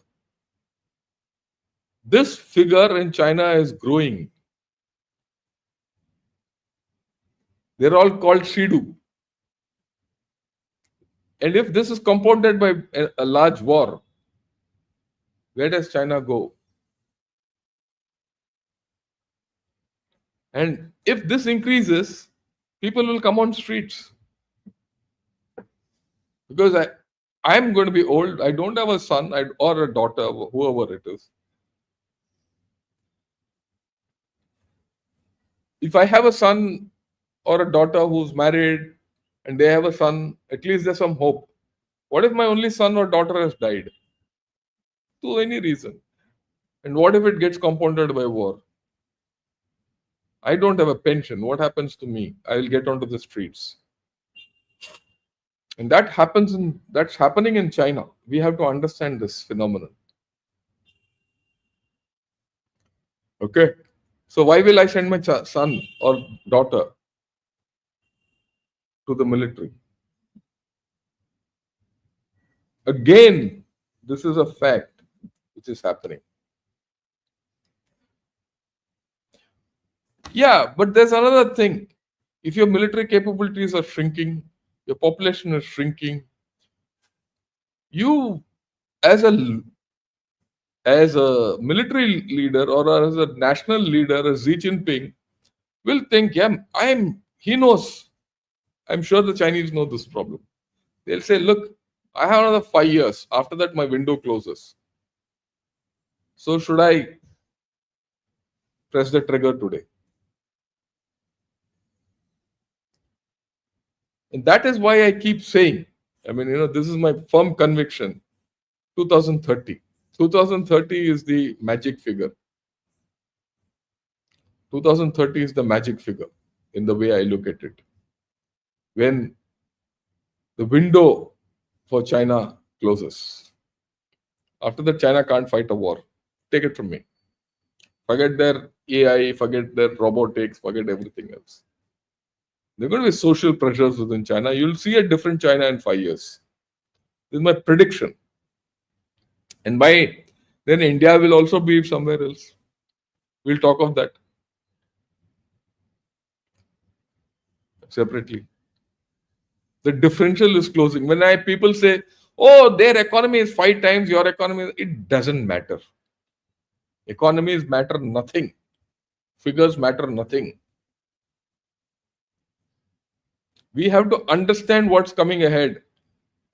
This figure in China is growing. They're all called Shidu. And if this is compounded by a large war, where does China go? And if this increases, people will come on streets. Because I'm going to be old. I don't have a son or a daughter, whoever it is. If I have a son or a daughter who's married and they have a son, at least there's some hope. What if my only son or daughter has died? To any reason. And what if it gets compounded by war? I don't have a pension. What happens to me? I'll get onto the streets. And that's happening in China. We have to understand this phenomenon. Okay. So why will I send my son or daughter to the military? Again, this is a fact which is happening. Yeah, but there's another thing. If your military capabilities are shrinking, your population is shrinking, you as a military leader or as a national leader, as Xi Jinping, will think, yeah, he knows. I'm sure the Chinese know this problem. They'll say, look, I have another 5 years. After that, my window closes. So should I press the trigger today? And that is why I keep saying, this is my firm conviction, 2030. 2030 is the magic figure. 2030 is the magic figure in the way I look at it. When the window for China closes. After that, China can't fight a war. Take it from me. Forget their AI, forget their robotics, forget everything else. There are going to be social pressures within China. You'll see a different China in 5 years. This is my prediction. And by then, India will also be somewhere else. We'll talk of that separately. The differential is closing. When people say, "Oh, their economy is 5 times your economy," it doesn't matter. Economies matter nothing. Figures matter nothing. We have to understand what's coming ahead.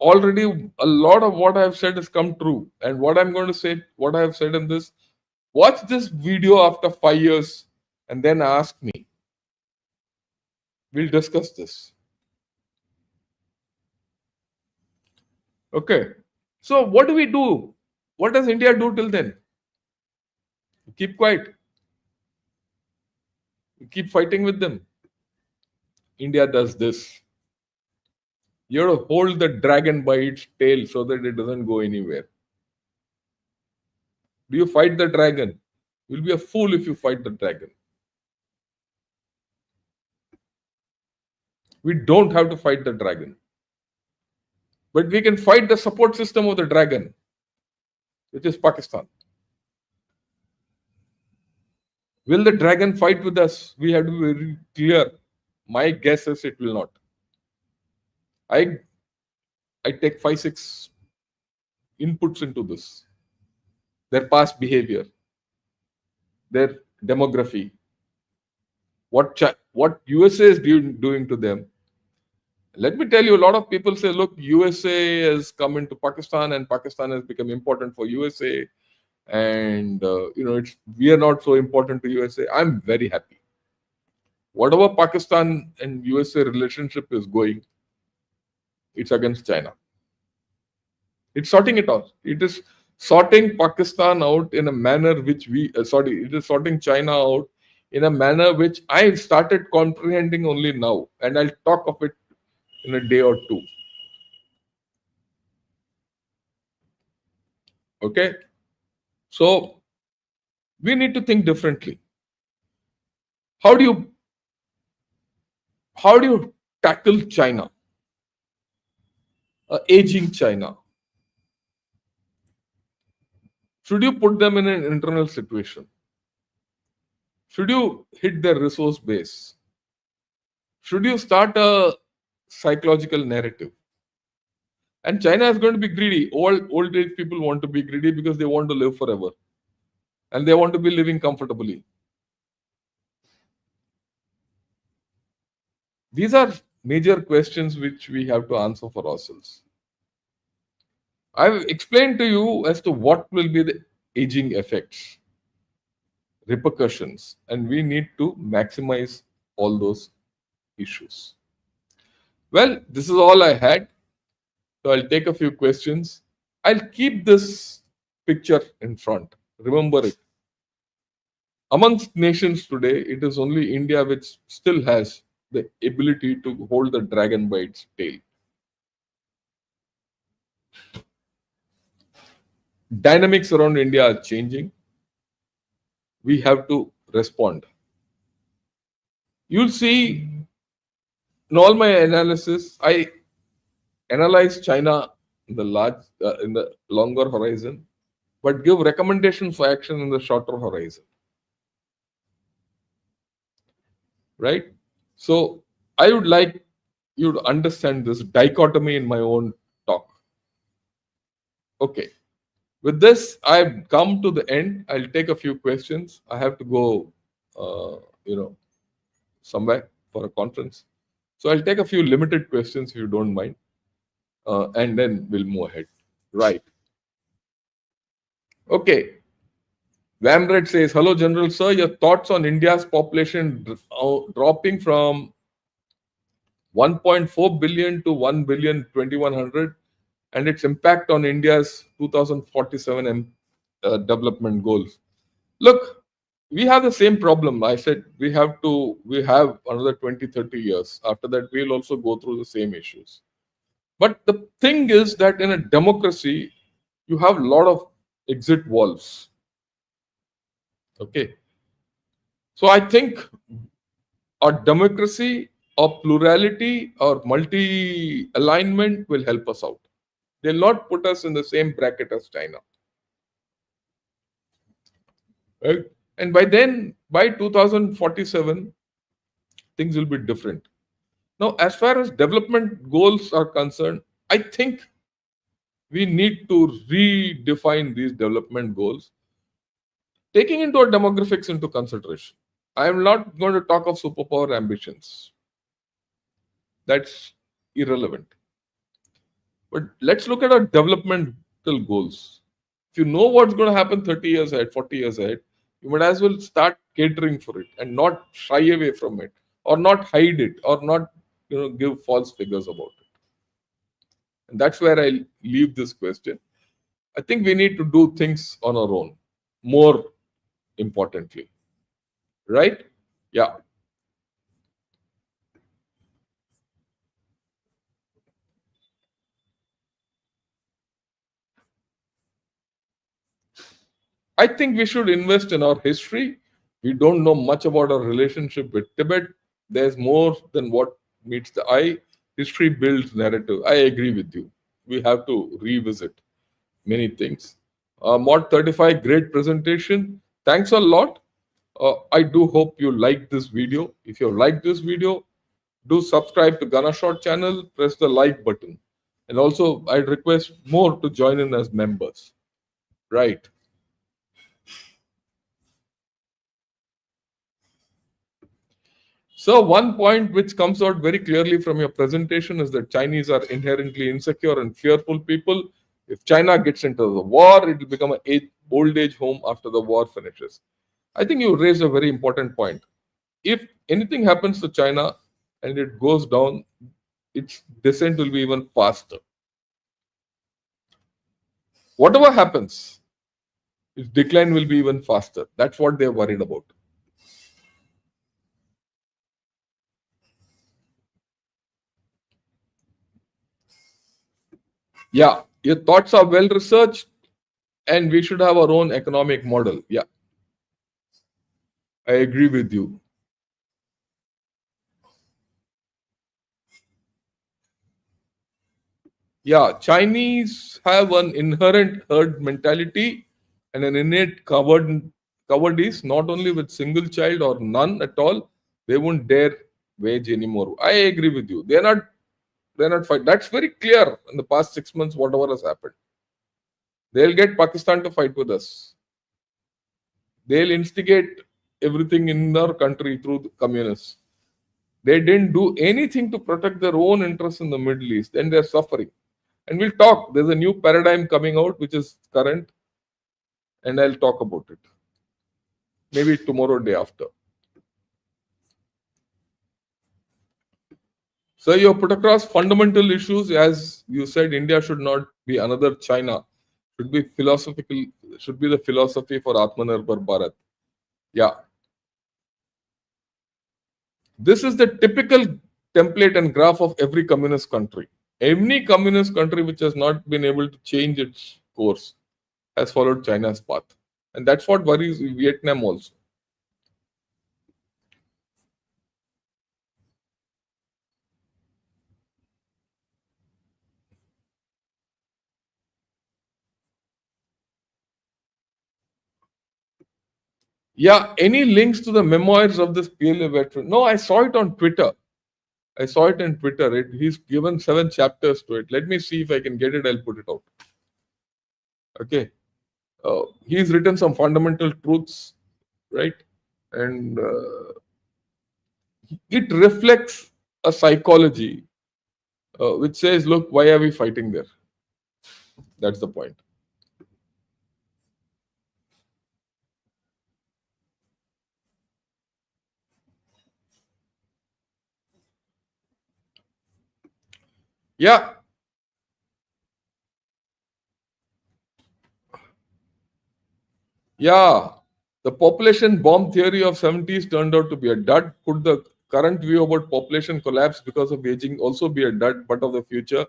Already, a lot of what I have said has come true, and what I'm going to say, what I have said in this, watch this video after 5 years, and then ask me. We'll discuss this. Okay. So what do we do? What does India do till then? Keep quiet. Keep fighting with them. India does this. You have to hold the dragon by its tail so that it doesn't go anywhere. Do you fight the dragon? You'll be a fool if you fight the dragon. We don't have to fight the dragon. But we can fight the support system of the dragon, which is Pakistan. Will the dragon fight with us? We have to be very clear. My guess is it will not. I I take 5, 6 inputs into this. Their past behavior, their demography, what USA is doing to them. Let me tell you, a lot of people say, look, USA has come into Pakistan and Pakistan has become important for USA. And, we are not so important to USA. I'm very happy. Whatever Pakistan and USA relationship is going, it's against China. It's sorting it out. It is sorting Pakistan out in a manner which it is sorting China out in a manner which I started comprehending only now. And I'll talk of it in a day or two. Okay? So we need to think differently. How do you tackle China? Aging China. Should you put them in an internal situation? Should you hit their resource base? Should you start a psychological narrative? And China is going to be greedy. Old age people want to be greedy because they want to live forever. And they want to be living comfortably. These are major questions which we have to answer for ourselves. I've explained to you as to what will be the aging effects, repercussions, and we need to maximize all those issues. Well, this is all I had. So I'll take a few questions. I'll keep this picture in front. Remember it. Amongst nations today, it is only India which still has the ability to hold the dragon by its tail. Dynamics around India are changing. We have to respond. You'll see in all my analysis, I analyze China in the longer horizon, but give recommendations for action in the shorter horizon. Right? So I would like you to understand this dichotomy in my own talk. Okay. With this, I've come to the end. I'll take a few questions. I have to go, somewhere for a conference. So I'll take a few limited questions if you don't mind. And then we'll move ahead. Right. Okay. Vamred says, hello, General Sir. Your thoughts on India's population dropping from 1.4 billion to 1 billion 2100 and its impact on India's 2047 development goals. Look, we have the same problem. I said we have another 20, 30 years. After that, we'll also go through the same issues. But the thing is that in a democracy, you have a lot of exit valves. Okay. So I think our democracy, our plurality, or multi-alignment will help us out. They'll not put us in the same bracket as China. Right? And by 2047, things will be different. Now, as far as development goals are concerned, I think we need to redefine these development goals, taking into our demographics into consideration. I am not going to talk of superpower ambitions. That's irrelevant. But let's look at our developmental goals. If you know what's going to happen 30 years ahead, 40 years ahead, you might as well start catering for it and not shy away from it or not hide it or not give false figures about it. And that's where I leave this question. I think we need to do things on our own, more importantly. Right? Yeah. I think we should invest in our history. We don't know much about our relationship with Tibet. There's more than what meets the eye. History builds narrative. I agree with you. We have to revisit many things. Mod 35, great presentation. Thanks a lot. I do hope you like this video. If you like this video, do subscribe to Gana Short channel, press the like button. And also, I'd request more to join in as members. Right. So, one point which comes out very clearly from your presentation is that Chinese are inherently insecure and fearful people. If China gets into the war, it will become an old age home after the war finishes. I think you raised a very important point. If anything happens to China and it goes down, its descent will be even faster. Whatever happens, its decline will be even faster. That's what they're worried about. Yeah, your thoughts are well researched, and we should have our own economic model. Yeah, I agree with you. Yeah, Chinese have an inherent herd mentality and an innate cowardice, not only with single child or none at all. They won't dare wage anymore. I agree with you. They're not fight. That's very clear in the past 6 months, whatever has happened. They'll get Pakistan to fight with us. They'll instigate everything in our country through the communists. They didn't do anything to protect their own interests in the Middle East. Then they're suffering. And we'll talk. There's a new paradigm coming out, which is current, and I'll talk about it. Maybe tomorrow, day after. So you put across fundamental issues, as you said, India should not be another China. Should be philosophical. Should be the philosophy for Atmanirbhar Bharat. Yeah, this is the typical template and graph of every communist country. Any communist country which has not been able to change its course has followed China's path. And that's what worries Vietnam also. Yeah, any links to the memoirs of this PLA veteran? No, I saw it on Twitter. I saw it on Twitter. He's given 7 chapters to it. Let me see if I can get it. I'll put it out. Okay. He's written some fundamental truths, right? And it reflects a psychology which says, look, why are we fighting there? That's the point. Yeah, yeah. The population bomb theory of 70s turned out to be a dud. Could the current view about population collapse because of aging also be a dud, but of the future?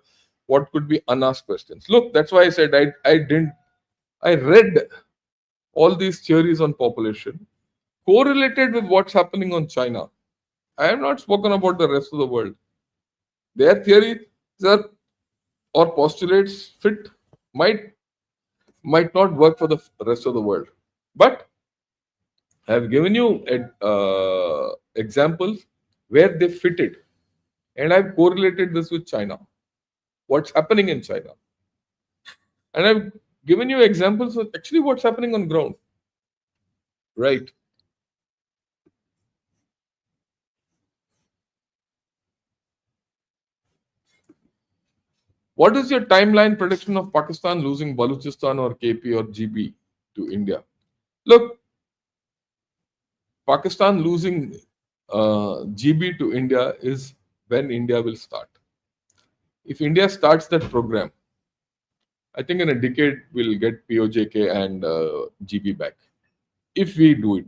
What could be unasked questions? Look, that's why I said I read all these theories on population correlated with what's happening on China. I have not spoken about the rest of the world. Their theories are, or postulates fit might might not work for the rest of the world. But I have given you examples where they fitted, and I've correlated this with China. What's happening in China, and I've given you examples of actually what's happening on ground. Right. What is your timeline prediction of Pakistan losing Balochistan or KP or GB to India? Look, Pakistan losing GB to India is when India will start. If India starts that program, I think in a decade we'll get POJK and GB back. If we do it,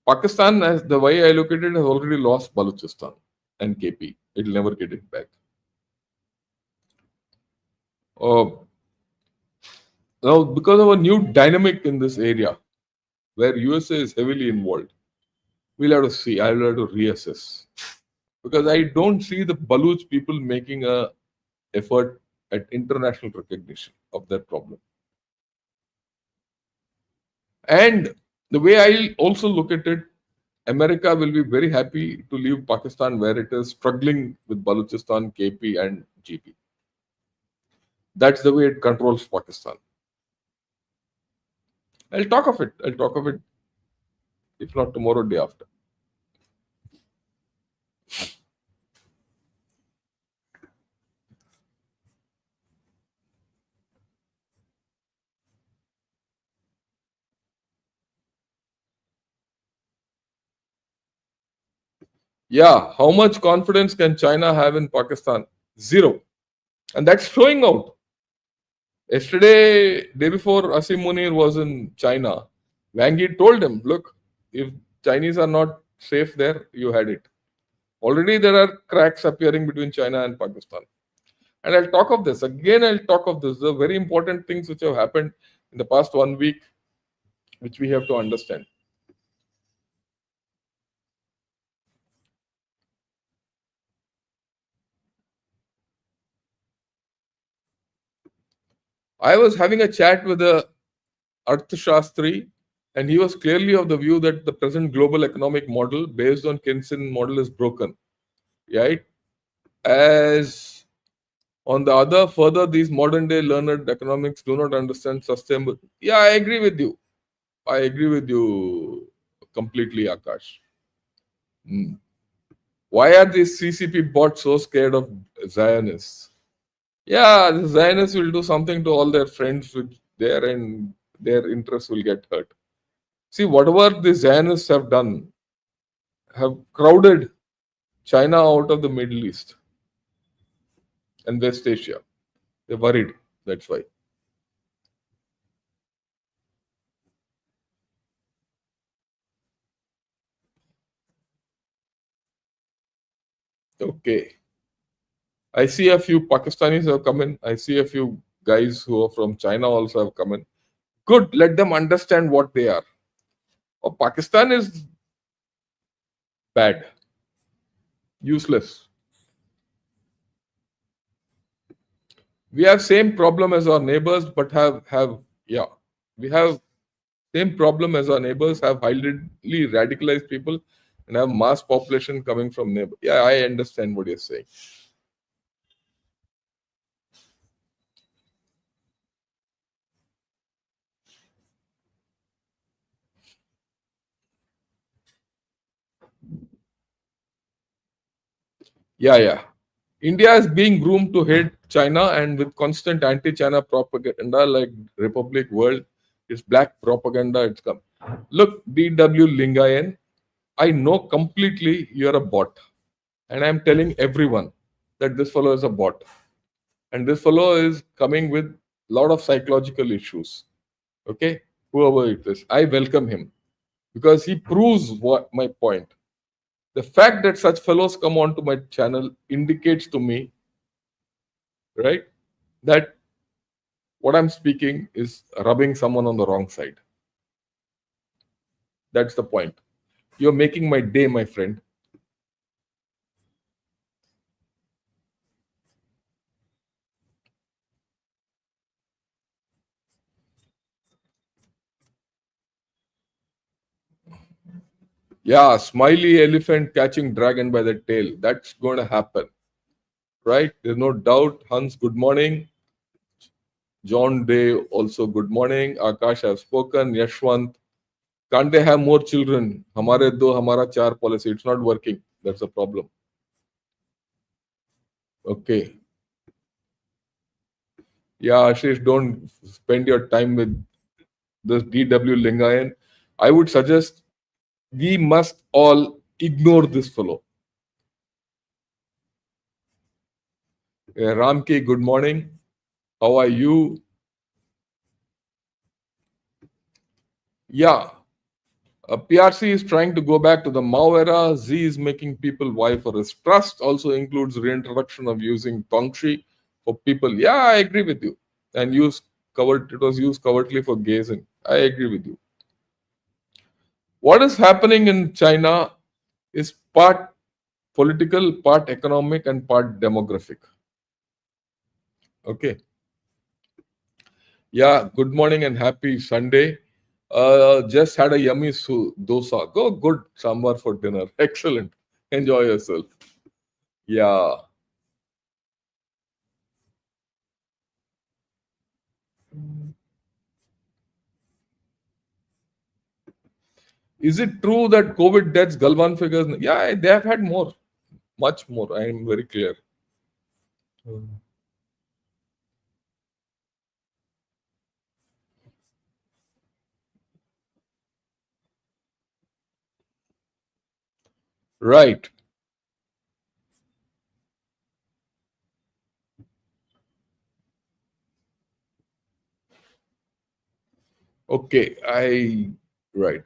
Pakistan, as the way I look at it, has already lost Balochistan and KP. It'll never get it back. Uh, Now, because of a new dynamic in this area, where USA is heavily involved, we'll have to see. I'll have to reassess because I don't see the Baluch people making a effort at international recognition of that problem. And The way I also look at it, America will be very happy to leave Pakistan where it is struggling with Balochistan, KP, and GP. That's the way it controls Pakistan. I'll talk of it. I'll talk of it, if not tomorrow, day after. Yeah, how much confidence can China have in Pakistan? Zero. And that's showing out. Yesterday, day before Asim Munir was in China, Wang Yi told him, look, if Chinese are not safe there, you had it. Already there are cracks appearing between China and Pakistan. And I'll talk of this. Again, I'll talk of this. The very important things which have happened in the past 1 week, which we have to understand. I was having a chat with a Arthashastri, and he was clearly of the view that the present global economic model based on Keynesian model is broken. Right? As on the other, further, these modern day learned economics do not understand sustainable. Yeah, I agree with you. I agree with you completely, Akash. Hmm. Why are these CCP bots so scared of Zionists? Yeah, the Zionists will do something to all their friends which there and their interests will get hurt. See, whatever the Zionists have done, have crowded China out of the Middle East and West Asia. They're worried. That's why. Okay. I see a few Pakistanis have come in. I see a few guys who are from China also have come in. Good. Let them understand what they are. Oh, Pakistan is bad, useless. We have same problem as our neighbors, but have yeah, we have same problem as our neighbors. Have highly radicalized people and have mass population coming from neighbor. Yeah, I understand what you're saying. Yeah, yeah. India is being groomed to hate China and with constant anti-China propaganda like Republic World, it's black propaganda. It's come. Look, D.W. Lingayan, I know completely you're a bot. And I'm telling everyone that this fellow is a bot. And this fellow is coming with a lot of psychological issues. Okay? Whoever it is. I welcome him because he proves what my point. The fact that such fellows come onto my channel indicates to me, right, that what I'm speaking is rubbing someone on the wrong side. That's the point. You're making my day, my friend. Yeah, smiley elephant catching dragon by the tail. That's going to happen, right? There's no doubt. Hans, good morning. John Day, also good morning. Akash, I've spoken. Yashwant, can't they have more children? Hamare do, hamara char policy. It's not working. That's the problem. Okay. Yeah, Ashish, don't spend your time with this D.W. Lingayan. I would suggest we must all ignore this fellow. Ramki, good morning. How are you? Yeah, PRC is trying to go back to the Mao era. Z is making people vie for his trust. Also includes reintroduction of using Tongshi for people. Yeah, I agree with you. And use covered. It was used covertly for gazing. I agree with you. What is happening in China is part political, part economic, and part demographic. Okay. Yeah. Good morning and happy Sunday. Just had a yummy dosa. Go good sambar for dinner. Excellent. Enjoy yourself. Yeah. Is it true that COVID deaths, Galwan figures? Yeah, they have had more, much more. I am very clear. Mm. Right. Okay. Right.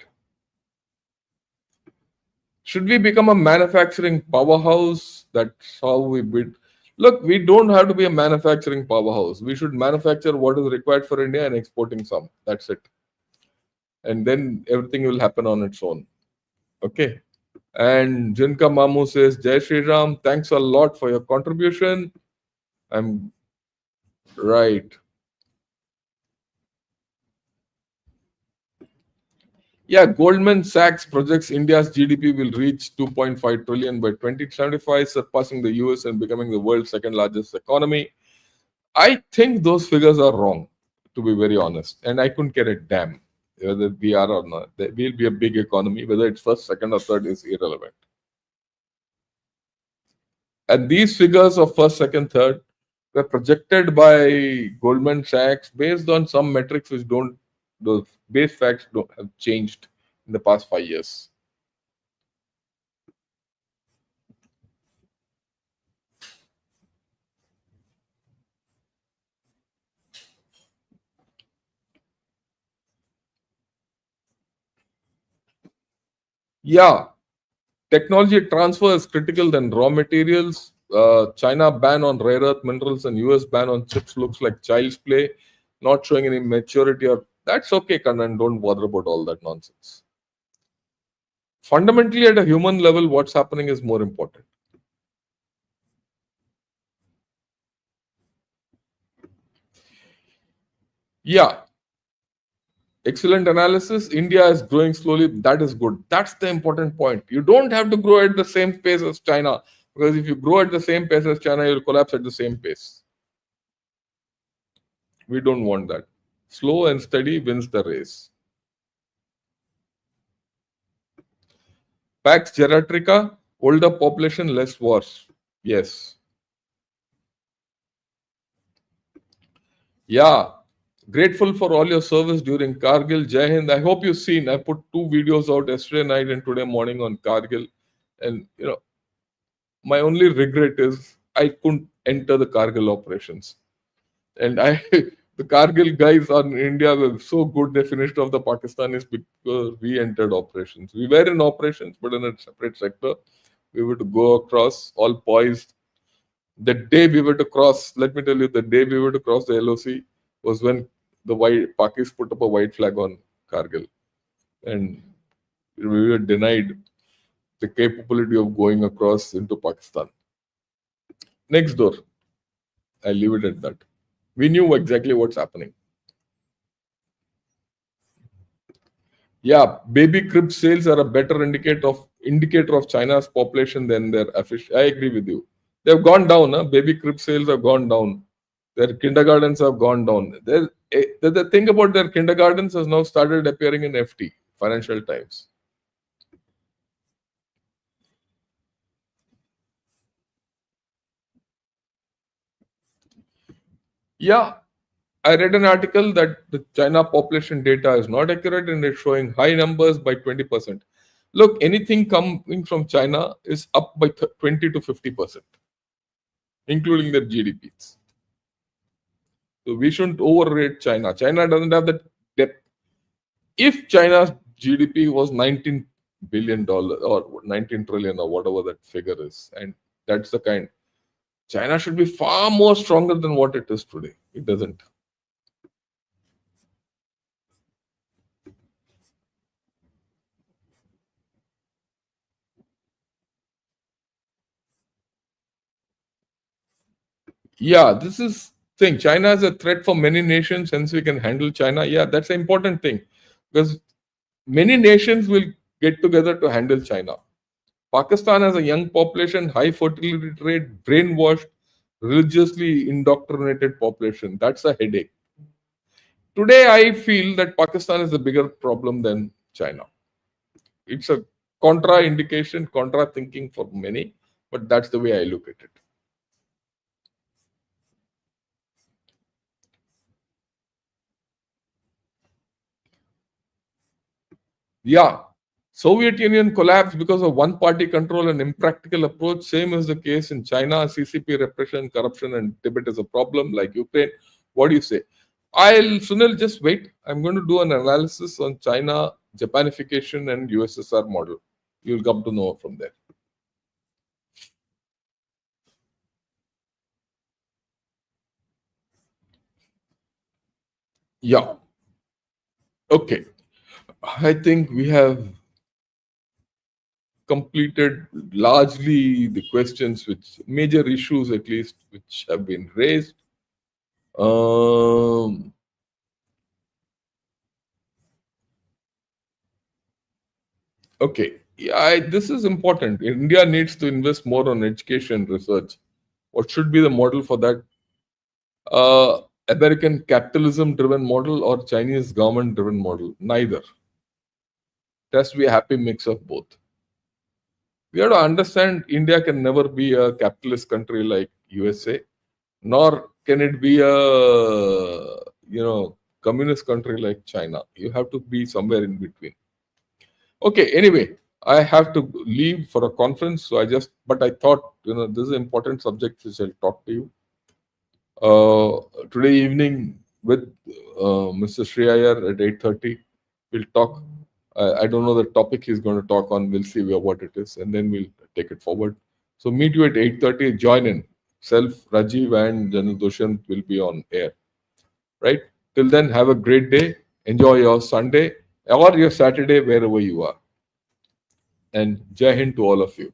Should we become a manufacturing powerhouse? That's how we build. Look, we don't have to be a manufacturing powerhouse. We should manufacture what is required for India and exporting some. That's it. And then everything will happen on its own. Okay. And Jinka Mamu says, Jai Shri Ram, thanks a lot for your contribution. I'm right. Yeah, Goldman Sachs projects India's GDP will reach 2.5 trillion by 2075, surpassing the US and becoming the world's second largest economy. I think those figures are wrong, to be very honest. And I couldn't care a damn whether we are or not. There will be a big economy, whether it's first, second, or third is irrelevant. And these figures of first, second, third were projected by Goldman Sachs based on some metrics which don't, those base facts don't have changed in the past 5 years. Yeah, technology transfer is critical than raw materials. China ban on rare earth minerals and US ban on chips looks like child's play, not showing any maturity or that's okay, Kannan. Don't bother about all that nonsense. Fundamentally, at a human level, what's happening is more important. Yeah, excellent analysis. India is growing slowly. That is good. That's the important point. You don't have to grow at the same pace as China because if you grow at the same pace as China, you'll collapse at the same pace. We don't want that. Slow and steady wins the race. Pax geriatrica, older population, less wars. Yes. Yeah. Grateful for all your service during Kargil. Jai Hind. I hope you've seen. I put two videos out yesterday night and today morning on Kargil. And, my only regret is I couldn't enter the Kargil operations. And the Kargil guys on India were so good they finished off the Pakistanis because we entered operations. We were in operations, but in a separate sector. We were to go across, all poised. The day we were to cross, let me tell you, the day we were to cross the LOC was when the white Pakis put up a white flag on Kargil, and we were denied the capability of going across into Pakistan. Next door, I leave it at that. We knew exactly what's happening. Yeah, baby crib sales are a better indicator of China's population than their official. I agree with you. They've gone down. Huh? Baby crib sales have gone down. Their kindergartens have gone down. The thing about their kindergartens has now started appearing in FT, Financial Times. Yeah, I read an article that the China population data is not accurate and it's showing high numbers by 20%. Look, anything coming from China is up by 20 to 50%, including their GDPs. So we shouldn't overrate China. China doesn't have the depth. If China's GDP was $19 billion or 19 trillion or whatever that figure is, and that's the kind, China should be far more stronger than what it is today. It doesn't. Yeah, this is thing. China is a threat for many nations, hence we can handle China. Yeah, that's an important thing. because many nations will get together to handle China. Pakistan has a young population, high fertility rate, brainwashed, religiously indoctrinated population. That's a headache. Today, I feel that Pakistan is a bigger problem than China. It's a contra indication, contra thinking for many, but that's the way I look at it. Yeah, Soviet Union collapsed because of one party control and impractical approach. Same is the case in China. CCP repression, corruption, and Tibet is a problem like Ukraine. What do you say? I'll Sunil just wait. I'm going to do an analysis on China, Japanification, and USSR model. You'll come to know from there. Yeah. Okay. I think we have completed largely the questions which major issues at least which have been raised. Um, okay, yeah, this is important. India needs to invest more on education research. What should be the model for that? American capitalism driven model or Chinese government driven model? Neither. It has to be a happy mix of both. We have to understand India can never be a capitalist country like USA, nor can it be a communist country like China. You have to be somewhere in between. Okay, anyway, I have to leave for a conference, so but I thought this is an important subject which I'll talk to you today evening with Mr. Sri Iyer at 8:30. We'll talk. I don't know the topic he's going to talk on. We'll see what it is, and then we'll take it forward. So meet you at 8:30. Join in. Self, Rajiv, and Janil Dushyant will be on air. Right? Till then, have a great day. Enjoy your Sunday or your Saturday, wherever you are. And Jai Hind to all of you.